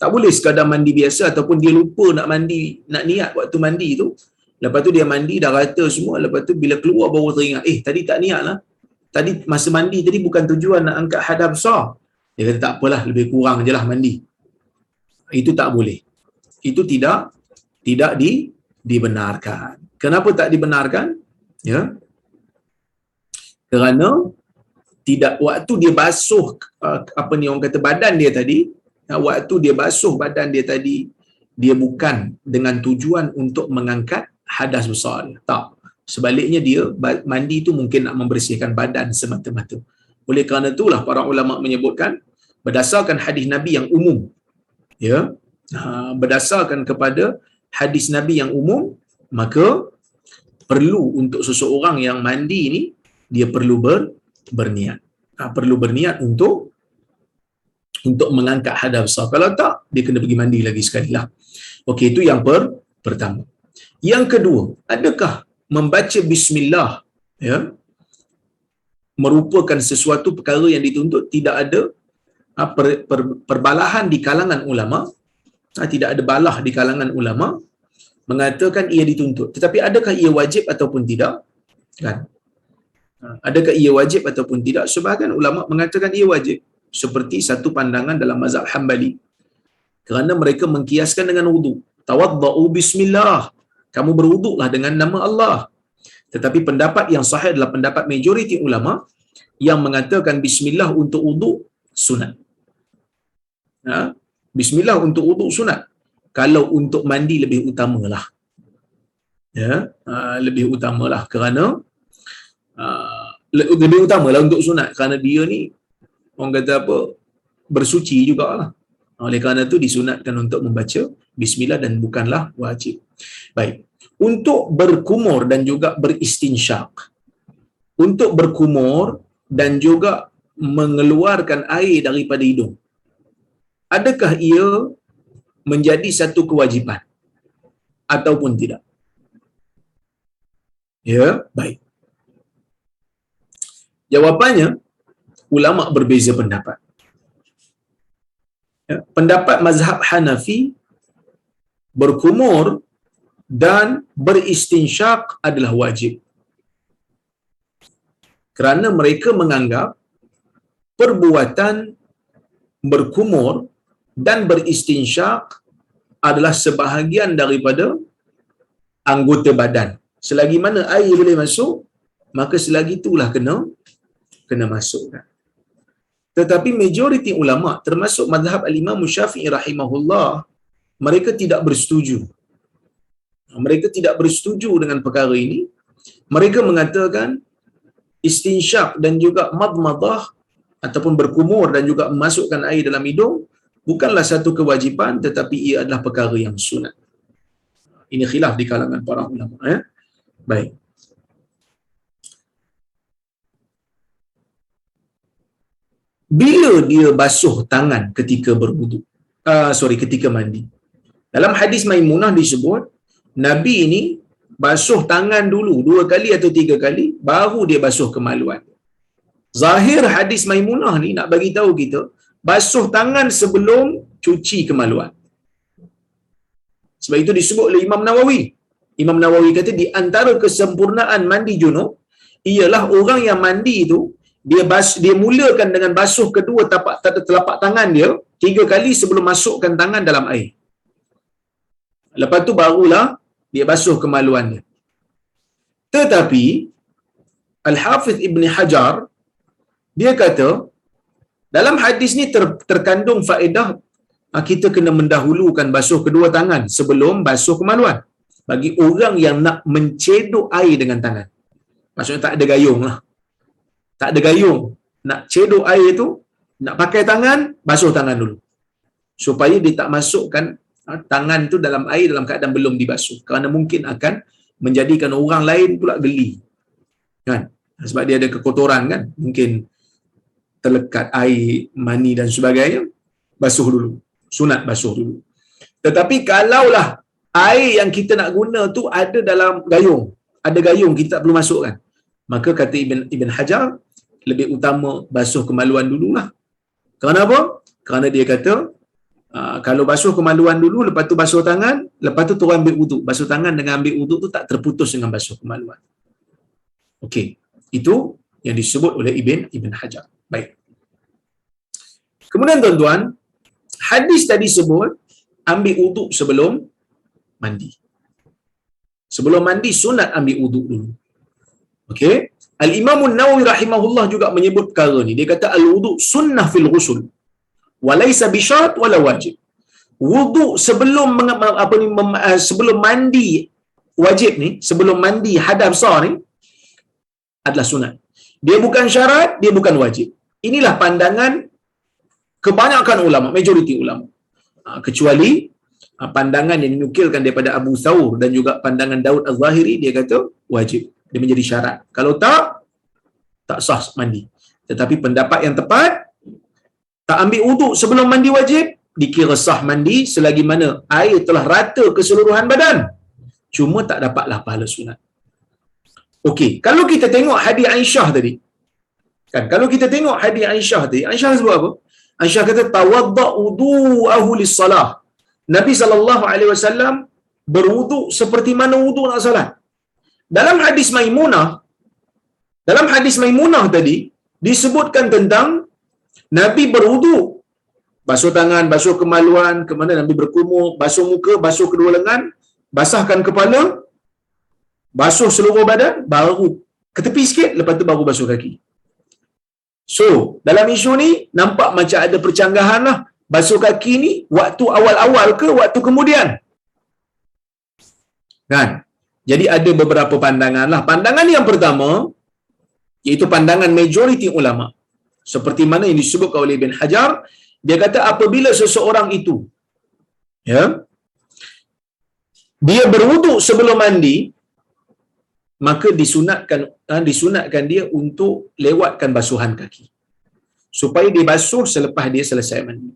Tak boleh sekadar mandi biasa ataupun dia lupa nak mandi, nak niat waktu mandi tu. Lepas tu dia mandi dah rata semua, lepas tu bila keluar baru teringat, tadi tak niat lah. Tadi masa mandi tadi bukan tujuan nak angkat hadas besar. Dia kata tak apalah, lebih kurang je lah mandi. Itu tak boleh. Itu tidak dibenarkan. Kenapa tak dibenarkan? Ya. Kerana tidak, waktu dia basuh apa ni orang kata badan dia tadi, waktu dia basuh badan dia tadi, dia bukan dengan tujuan untuk mengangkat hadas besar. Tak. Sebaliknya dia mandi tu mungkin nak membersihkan badan semata-mata. Oleh kerana itulah para ulama menyebutkan berdasarkan hadis Nabi yang umum, ya, berdasarkan kepada hadis Nabi yang umum, maka perlu untuk seseorang yang mandi ni dia perlu berniat. Perlu berniat untuk mengangkat hadas besar. Kalau tak, dia kena pergi mandi lagi sekali lah. Okey, itu yang pertama. Yang kedua, adakah membaca bismillah, ya, merupakan sesuatu perkara yang dituntut? Tidak ada perbalahan di kalangan ulama, tidak ada balah di kalangan ulama mengatakan ia dituntut. Tetapi adakah ia wajib ataupun tidak? Kan? Adakah ia wajib ataupun tidak? Sebahagian ulama mengatakan ia wajib, seperti satu pandangan dalam mazhab Hambali, kerana mereka mengkiaskan dengan wudu. Tawaddau bismillah, kamu berwuduklah dengan nama Allah. Tetapi pendapat yang sahih adalah pendapat majoriti ulama yang mengatakan bismillah untuk wuduk sunat. Bismillah untuk wuduk sunat. Kalau untuk mandi lebih utamalah. Ya, lebih utamalah kerana lebih utamalah untuk sunat kerana dia ni orang kata apa, bersuci jugalah. Oleh kerana itu disunatkan untuk membaca bismillah dan bukanlah wajib. Baik. Untuk berkumur dan juga beristinsyak. Untuk berkumur dan juga mengeluarkan air daripada hidung, adakah ia menjadi satu kewajipan ataupun tidak? Ya, baik. Jawapannya, ulama berbeza pendapat. Ya, pendapat mazhab Hanafi, berkumur dan beristinsyak adalah wajib. Kerana mereka menganggap perbuatan berkumur dan beristinsyak adalah sebahagian daripada anggota badan. Selagi mana air boleh masuk, maka selagi itulah kena masukkan. Tetapi majoriti ulama termasuk mazhab al-Imam Syafi'i rahimahullah, mereka tidak bersetuju. Mereka tidak bersetuju dengan perkara ini. Mereka mengatakan istinsyak dan juga madmadah ataupun berkumur dan juga memasukkan air dalam hidung bukanlah satu kewajipan, tetapi ia adalah perkara yang sunat. Ini khilaf di kalangan para ulama. Baik. Bila dia basuh tangan ketika berwuduk? Ketika mandi. Dalam hadis Maimunah disebut, Nabi ini basuh tangan dulu 2 kali atau 3 kali, baru dia basuh kemaluan. Zahir hadis Maimunah ni nak bagi tahu kita, basuh tangan sebelum cuci kemaluan. Sebab itu disebut oleh Imam Nawawi. Imam Nawawi kata di antara kesempurnaan mandi junub ialah orang yang mandi itu dia mulakan dengan basuh kedua telapak tangan dia 3 kali sebelum masukkan tangan dalam air. Lepas tu barulah dia basuh kemaluannya. Tetapi Al-Hafiz Ibn Hajar dia kata dalam hadis ni terkandung faedah kita kena mendahulukan basuh kedua tangan sebelum basuh kemaluan bagi orang yang nak mencedok air dengan tangan. Maksudnya tak ada gayung lah. Tak ada gayung. Nak cedok air tu, nak pakai tangan, basuh tangan dulu. Supaya dia tak masukkan tangan tu dalam air dalam keadaan belum dibasuh. Kerana mungkin akan menjadikan orang lain pula geli. Kan? Sebab dia ada kekotoran kan. Mungkin terlekat air, mani dan sebagainya. Basuh dulu. Sunat basuh dulu. Tetapi kalaulah air yang kita nak guna tu ada dalam gayung. Ada gayung kita tak perlu masukkan. Maka kata Ibn Hajar, lebih utama basuh kemaluan dululah. Kerana apa? Kerana dia kata, kalau basuh kemaluan dulu, lepas tu basuh tangan, lepas tu turun ambil wuduk. Basuh tangan dengan ambil wuduk tu tak terputus dengan basuh kemaluan. Okey. Itu yang disebut oleh Ibn Hajar. Baik. Kemudian tuan-tuan, hadis tadi sebut, ambil wuduk sebelum mandi. Sebelum mandi, sunat ambil wuduk dulu. Okey. Al-Imam An-Nawawi rahimahullah juga menyebut perkara ni. Dia kata al-wuduk sunnah fil ghusl. Walaysa bisyarat wala wajib. Wuduk sebelum sebelum mandi wajib ni, sebelum mandi hadas besar ni adalah sunat. Dia bukan syarat, dia bukan wajib. Inilah pandangan kebanyakan ulama, majoriti ulama. Kecuali pandangan yang dinukilkan daripada Abu Thawr dan juga pandangan Daud Az-Zahiri, dia kata wajib. Dia menjadi syarat. Kalau tak sah mandi. Tetapi pendapat yang tepat, tak ambil wuduk sebelum mandi wajib, dikira sah mandi selagi mana air telah rata keseluruhan badan. Cuma tak dapatlah pahala sunat. Okey, kalau kita tengok hadis Aisyah tadi, kan, kalau kita tengok hadis Aisyah tadi, Aisyah sebut apa? Aisyah kata tawadda wudu'ahu lis-salah. Nabi SAW berwuduk seperti mana wuduk nak salat. Dalam hadis Maimunah tadi disebutkan tentang Nabi berwuduk, basuh tangan, basuh kemaluan, kemudian Nabi berkumur, basuh muka, basuh kedua lengan, basahkan kepala, basuh seluruh badan, baru ke tepi sikit, lepas tu baru basuh kaki. So, dalam isu ni nampak macam ada percanggahan lah. Basuh kaki ni waktu awal-awal ke waktu kemudian? Kan? Jadi ada beberapa pandangan lah. Pandangan yang pertama, iaitu pandangan majoriti ulama. Seperti mana yang disebutkan oleh Ibn Hajar, dia kata apabila seseorang itu, ya, dia berwuduk sebelum mandi, maka disunatkan dia untuk lewatkan basuhan kaki. Supaya dia basuh selepas dia selesai mandi.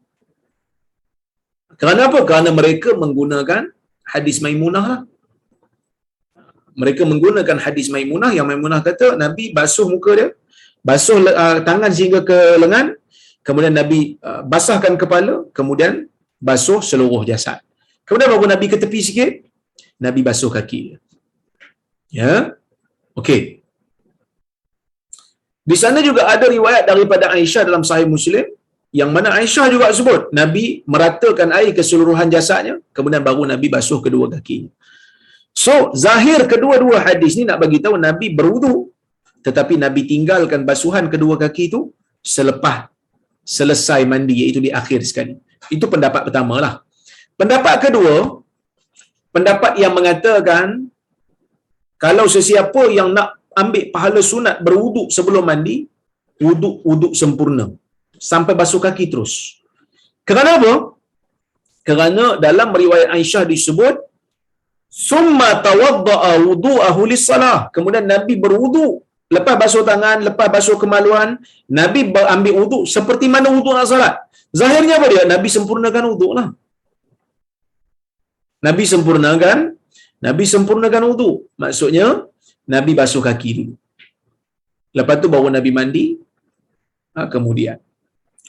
Kerana apa? Kerana mereka menggunakan hadis Maimunah lah. Mereka menggunakan hadis Maimunah yang Maimunah kata Nabi basuh muka dia, basuh tangan sehingga ke lengan, kemudian Nabi basahkan kepala, kemudian basuh seluruh jasad. Kemudian baru Nabi ke tepi sikit, Nabi basuh kaki dia. Ya. Okey. Di sana juga ada riwayat daripada Aisyah dalam Sahih Muslim yang mana Aisyah juga sebut Nabi meratakan air keseluruhan jasadnya, kemudian baru Nabi basuh kedua kakinya. So, zahir kedua-dua hadis ni nak bagi tahu Nabi berwuduk, tetapi Nabi tinggalkan basuhan kedua kaki itu selepas selesai mandi, iaitu di akhir sekali. Itu pendapat pertama lah. Pendapat kedua, pendapat yang mengatakan kalau sesiapa yang nak ambil pahala sunat berwuduk sebelum mandi, wuduk sempurna sampai basuh kaki terus. Kerana apa? Kerana dalam riwayat Aisyah disebut summa tawadda'a wudu'ahu lis-salah. Kemudian Nabi berwuduk lepas basuh tangan, lepas basuh kemaluan, Nabi ambil wuduk seperti mana wuduk nak salat. Zahirnya apa dia? Nabi sempurnakan wuduklah. Nabi sempurnakan wuduk. Maksudnya Nabi basuh kaki dulu. Lepas tu baru Nabi mandi kemudian.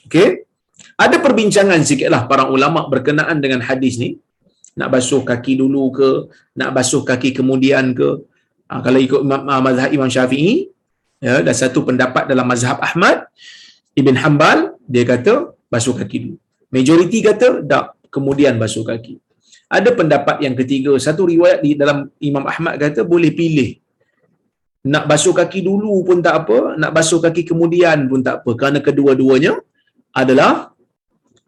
Okey. Ada perbincangan sikitlah para ulama berkenaan dengan hadis ni. Nak basuh kaki dulu ke, nak basuh kaki kemudian ke? Kalau ikut mazhab Imam Syafi'i, ya, dan satu pendapat dalam mazhab Ahmad Ibn Hanbal, dia kata basuh kaki dulu. Majoriti kata tak, kemudian basuh kaki. Ada pendapat yang ketiga, satu riwayat di dalam Imam Ahmad kata boleh pilih. Nak basuh kaki dulu pun tak apa, nak basuh kaki kemudian pun tak apa, kerana kedua-duanya adalah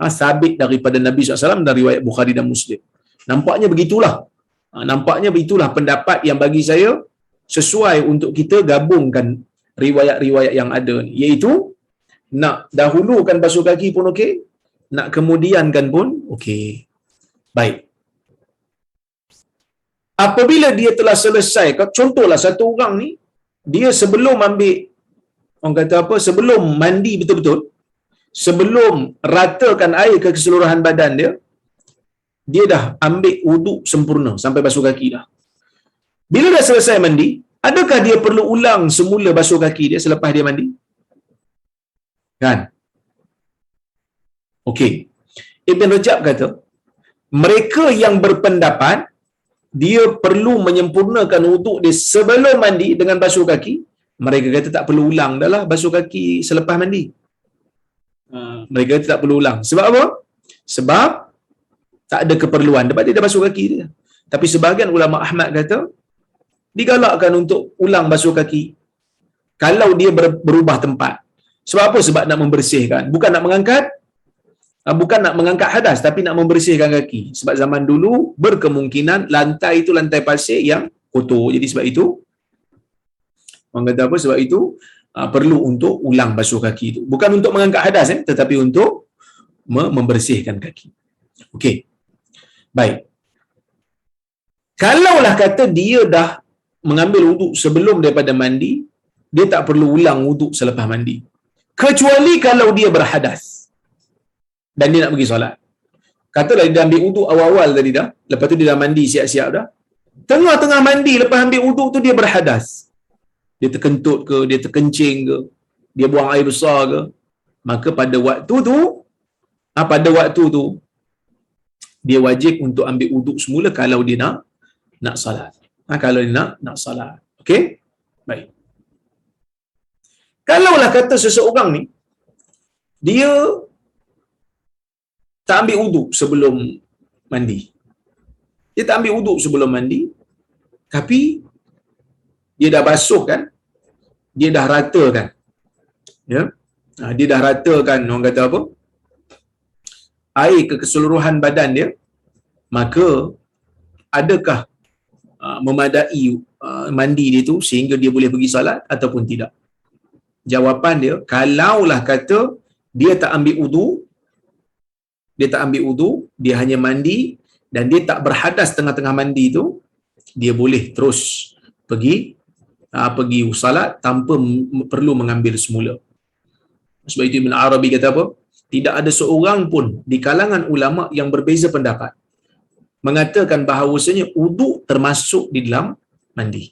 sabit daripada Nabi SAW dari riwayat Bukhari dan Muslim. Nampaknya begitulah pendapat yang bagi saya sesuai untuk kita gabungkan riwayat-riwayat yang ada ni, iaitu nak dahulukan basuh kaki pun okey, nak kemudiankan pun okey. Baik. Apabila dia telah selesai, contohlah satu orang ni, dia sebelum ambil, orang kata apa, sebelum mandi betul-betul, sebelum ratakan air ke keseluruhan badan dia dah ambil wuduk sempurna sampai basuh kaki dah. Bila dah selesai mandi, adakah dia perlu ulang semula basuh kaki dia selepas dia mandi? Kan? Okey. Ibn Rajab kata, mereka yang berpendapat dia perlu menyempurnakan wuduk dia sebelum mandi dengan basuh kaki, mereka kata tak perlu ulang dah lah basuh kaki selepas mandi. Mereka kata tak perlu ulang. Sebab apa? Sebab tak ada keperluan. Lepas dia dah basuh kaki dia. Tapi sebahagian ulama Ahmad kata digalakkan untuk ulang basuh kaki kalau dia berubah tempat. Sebab apa? Sebab nak membersihkan. Bukan nak mengangkat hadas, tapi nak membersihkan kaki. Sebab zaman dulu berkemungkinan lantai itu lantai pasir yang kotor. Jadi sebab itu, orang kata apa? Sebab itu perlu untuk ulang basuh kaki itu. Bukan untuk mengangkat hadas, tetapi untuk membersihkan kaki. Okey. Baik. Kalaulah kata dia dah mengambil wuduk sebelum daripada mandi, dia tak perlu ulang wuduk selepas mandi. Kecuali kalau dia berhadas dan dia nak pergi solat. Katalah dia ambil wuduk awal-awal tadi dah, lepas tu dia dah mandi siap-siap dah. Tengah-tengah mandi lepas ambil wuduk tu dia berhadas. Dia terkentut ke, dia terkencing ke, dia buang air besar ke, maka pada waktu tu dia wajib untuk ambil wuduk semula kalau dia nak salat. Kalau dia nak salat. Okey? Baik. Kalaulah kata seseorang ni dia tak ambil wuduk sebelum mandi. Dia tak ambil wuduk sebelum mandi, tapi dia dah basuh kan? Dia dah ratakan. Ya. Dia dah ratakan, orang kata apa? Air ke keseluruhan badan dia, maka adakah memadai mandi dia tu sehingga dia boleh pergi solat ataupun tidak? Jawapan dia, kalaulah kata dia tak ambil wudu, dia hanya mandi dan dia tak berhadas tengah-tengah mandi tu, dia boleh terus pergi salat tanpa perlu mengambil semula. Sebab itu Ibn Arabi kata apa? Tidak ada seorang pun di kalangan ulama yang berbeza pendapat mengatakan bahawasanya wuduk termasuk di dalam mandi.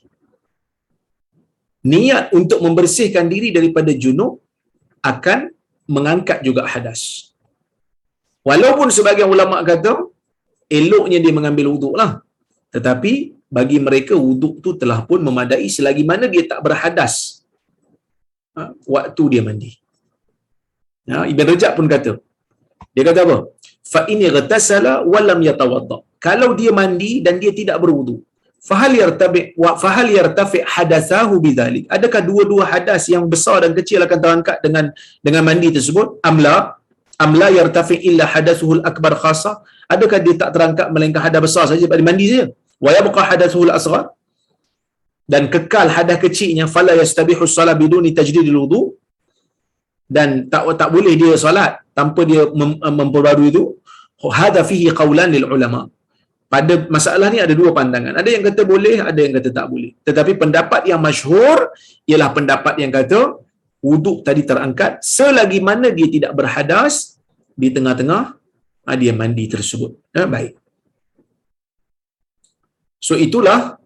Niat untuk membersihkan diri daripada junub akan mengangkat juga hadas. Walaupun sebagian ulama kata eloknya dia mengambil wuduk lah, tetapi bagi mereka wuduk tu telah pun memadai selagi mana dia tak berhadas waktu dia mandi. Ibn Rajab pun kata, dia kata apa? Fa in igtasala wa lam yatawadda. Kalau dia mandi dan dia tidak berwuduk, fahal yartafi hadatsahu bidzalik. Adakah dua-dua hadas yang besar dan kecil akan terangkat dengan mandi tersebut? Amla yartafi illa hadatsuhul akbar khassa, Adakah dia tak terangkat melainkan hadas besar saja pada mandi saja? Wa yabqa hadathul asghar, dan kekal hadas kecilnya, fala yastabihu shalah biduni tajdidil wudu, dan tak boleh dia solat tanpa dia memperbarui itu. Hadha fihi qaulan lil ulama. Pada masalah ni ada dua pandangan. Ada yang kata boleh, ada yang kata tak boleh. Tetapi pendapat yang masyhur ialah pendapat yang kata wuduk tadi terangkat selagi mana dia tidak berhadas di tengah-tengah dia mandi tersebut. Baik. So itulah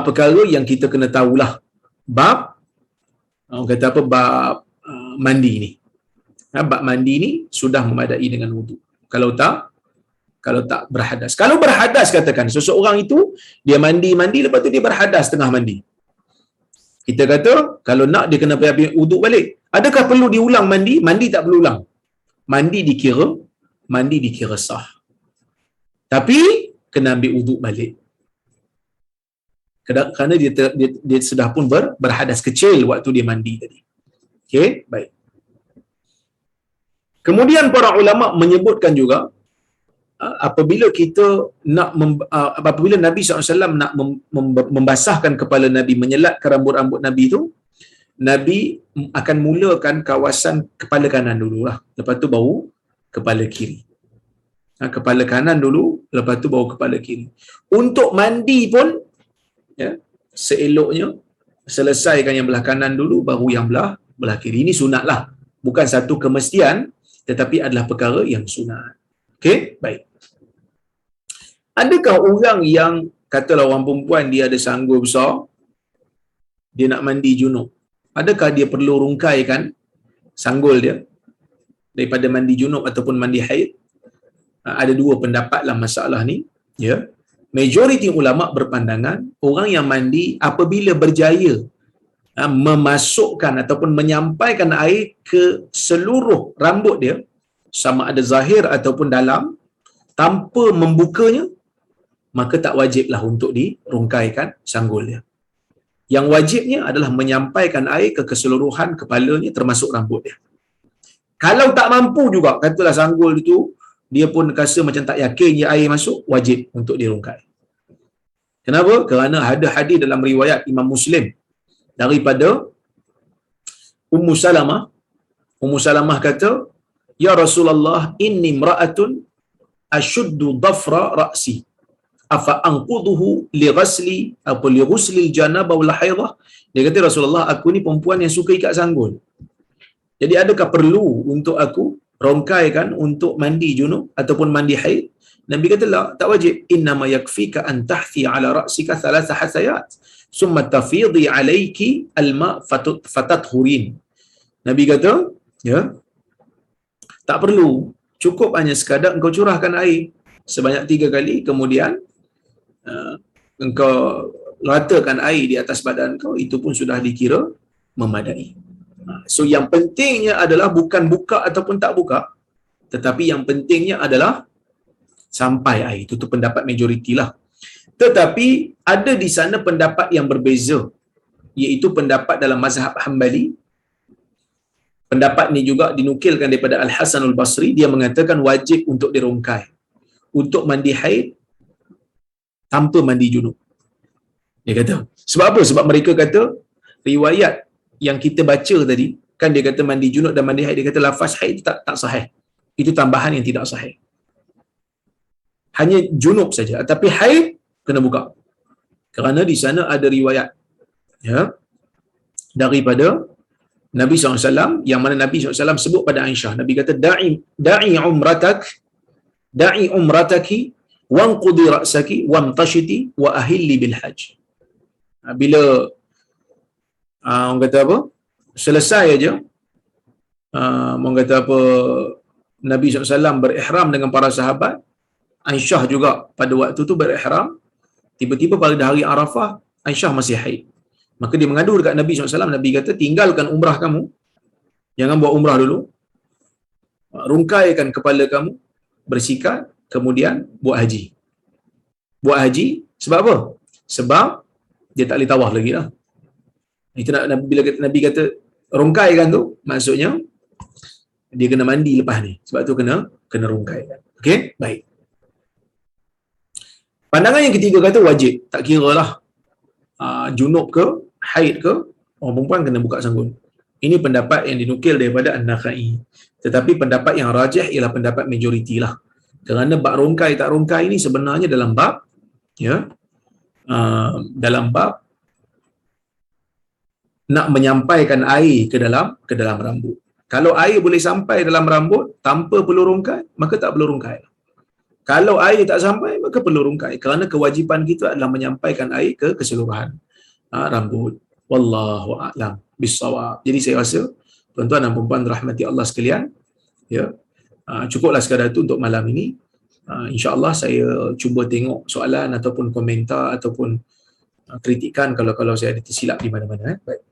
perkara yang kita kena tahulah bab kata apa, bab mandi ni. Bab mandi ni sudah memadai dengan wuduk. Kalau tak berhadas. Kalau berhadas, katakan seseorang itu dia mandi lepas tu dia berhadas tengah mandi. Kita kata kalau nak dia kena pergi wuduk balik. Adakah perlu diulang mandi? Mandi tak perlu ulang. Mandi dikira sah. Tapi kena ambil wuduk balik. Kerana dia sudah pun berhadas kecil waktu dia mandi tadi. Okey, baik. Kemudian para ulama menyebutkan juga apabila kita nak apabila Nabi SAW nak membasahkan kepala Nabi, menyelatkan rambut-rambut Nabi itu, Nabi akan mulakan kawasan kepala kanan dululah, lepas tu baru kepala kiri. Kepala kanan dulu, lepas tu baru kepala kiri. Untuk mandi pun ya, seeloknya selesaikan yang belah kanan dulu baru yang belah kiri. Ini sunatlah, bukan satu kemestian, tetapi adalah perkara yang sunat. Okey, baik. Adakah orang yang katalah orang perempuan dia ada sanggul besar, dia nak mandi junub, adakah dia perlu rungkaikan sanggul dia daripada mandi junub ataupun mandi haid? Ada dua pendapat dalam masalah ni, ya. Majoriti ulama berpandangan orang yang mandi apabila berjaya memasukkan ataupun menyampaikan air ke seluruh rambut dia, sama ada zahir ataupun dalam, tanpa membukanya, maka tak wajiblah untuk dirungkaikan sanggul dia. Yang wajibnya adalah menyampaikan air ke keseluruhan kepalanya termasuk rambut dia. Kalau tak mampu juga, katalah sanggul itu dia pun rasa macam tak yakin je air masuk, wajib untuk dirungkai. Kenapa? Kerana ada hadis dalam riwayat Imam Muslim daripada Ummu Salamah. Ummu Salamah kata, "Ya Rasulullah, inni imra'atun ashuddu dhafra ra'si. Afa anquduhu li ghasli atau li ghusli al-janabah wal haidhah?" Dia kata, "Rasulullah, aku ni perempuan yang suka ikat sanggul. Jadi adakah perlu untuk aku rongkaikan untuk mandi junub ataupun mandi haid?" Nabi kata, "La, tak wajib. Innama yakfika an tahthi ala ra'sika thalatha hasayat, summa tafidhi alayki al-ma' fatathurin." Nabi kata, ya, tak perlu. Cukup hanya sekadar engkau curahkan air sebanyak 3 kali, kemudian engkau ratakan air di atas badan kau, itu pun sudah dikira memadai. So yang pentingnya adalah bukan buka ataupun tak buka, tetapi yang pentingnya adalah sampai air. Itu pendapat majoriti lah. Tetapi ada di sana pendapat yang berbeza, iaitu pendapat dalam mazhab Hanbali. Pendapat ni juga dinukilkan daripada Al-Hasanul Basri. Dia mengatakan wajib untuk dirungkai untuk mandi haid tanpa mandi junub. Dia kata, sebab apa? Sebab mereka kata riwayat yang kita baca tadi, kan dia kata mandi junub dan mandi haid, dia kata lafaz haid tak sahih. Itu tambahan yang tidak sahih. Hanya junub saja, tapi haid kena buka. Kerana di sana ada riwayat, ya, daripada Nabi SAW, yang mana Nabi SAW sebut pada Aisyah. Nabi kata, da'i umrataki wanqudi ra'saki wamtashiti wa ahilli bil hajj. Bila orang kata apa, selesai aja, orang kata apa, Nabi SAW berihram dengan para sahabat, Aisyah juga pada waktu tu berihram, tiba-tiba pada hari Arafah Aisyah masih haid. Maka dia mengadu dekat Nabi SAW. Nabi kata, tinggalkan umrah kamu, jangan buat umrah dulu, rungkaikan kepala kamu, bersikat, kemudian buat haji. Buat haji sebab apa? Sebab dia tak boleh tawaf lagi lah. Itu nak, bila Nabi kata rungkaikan tu, maksudnya dia kena mandi lepas ni. Sebab tu kena rungkaikan. Okey, baik. Pandangan yang ketiga kata wajib, tak kira lah junub ke, haid ke, orang perempuan kena buka sanggul. Ini pendapat yang dinukil daripada An-Nakhai. Tetapi pendapat yang rajih ialah pendapat majoriti lah. Kerana bab rongkai tak rongkai ini sebenarnya dalam bab ya, dalam bab nak menyampaikan air ke dalam rambut. Kalau air boleh sampai dalam rambut tanpa perlu rongkai, maka tak perlu rongkai. Kalau air tak sampai, maka perlu rongkai. Kerana kewajipan kita adalah menyampaikan air ke keseluruhan rambut. Wallahu a'lam bissawab. Jadi saya rasa tuan-tuan dan puan-puan rahmati Allah sekalian, ya, cukuplah sekadar itu untuk malam ini. InsyaAllah saya cuba tengok soalan ataupun komentar ataupun kritikan kalau saya ada tersilap di mana-mana. Baik.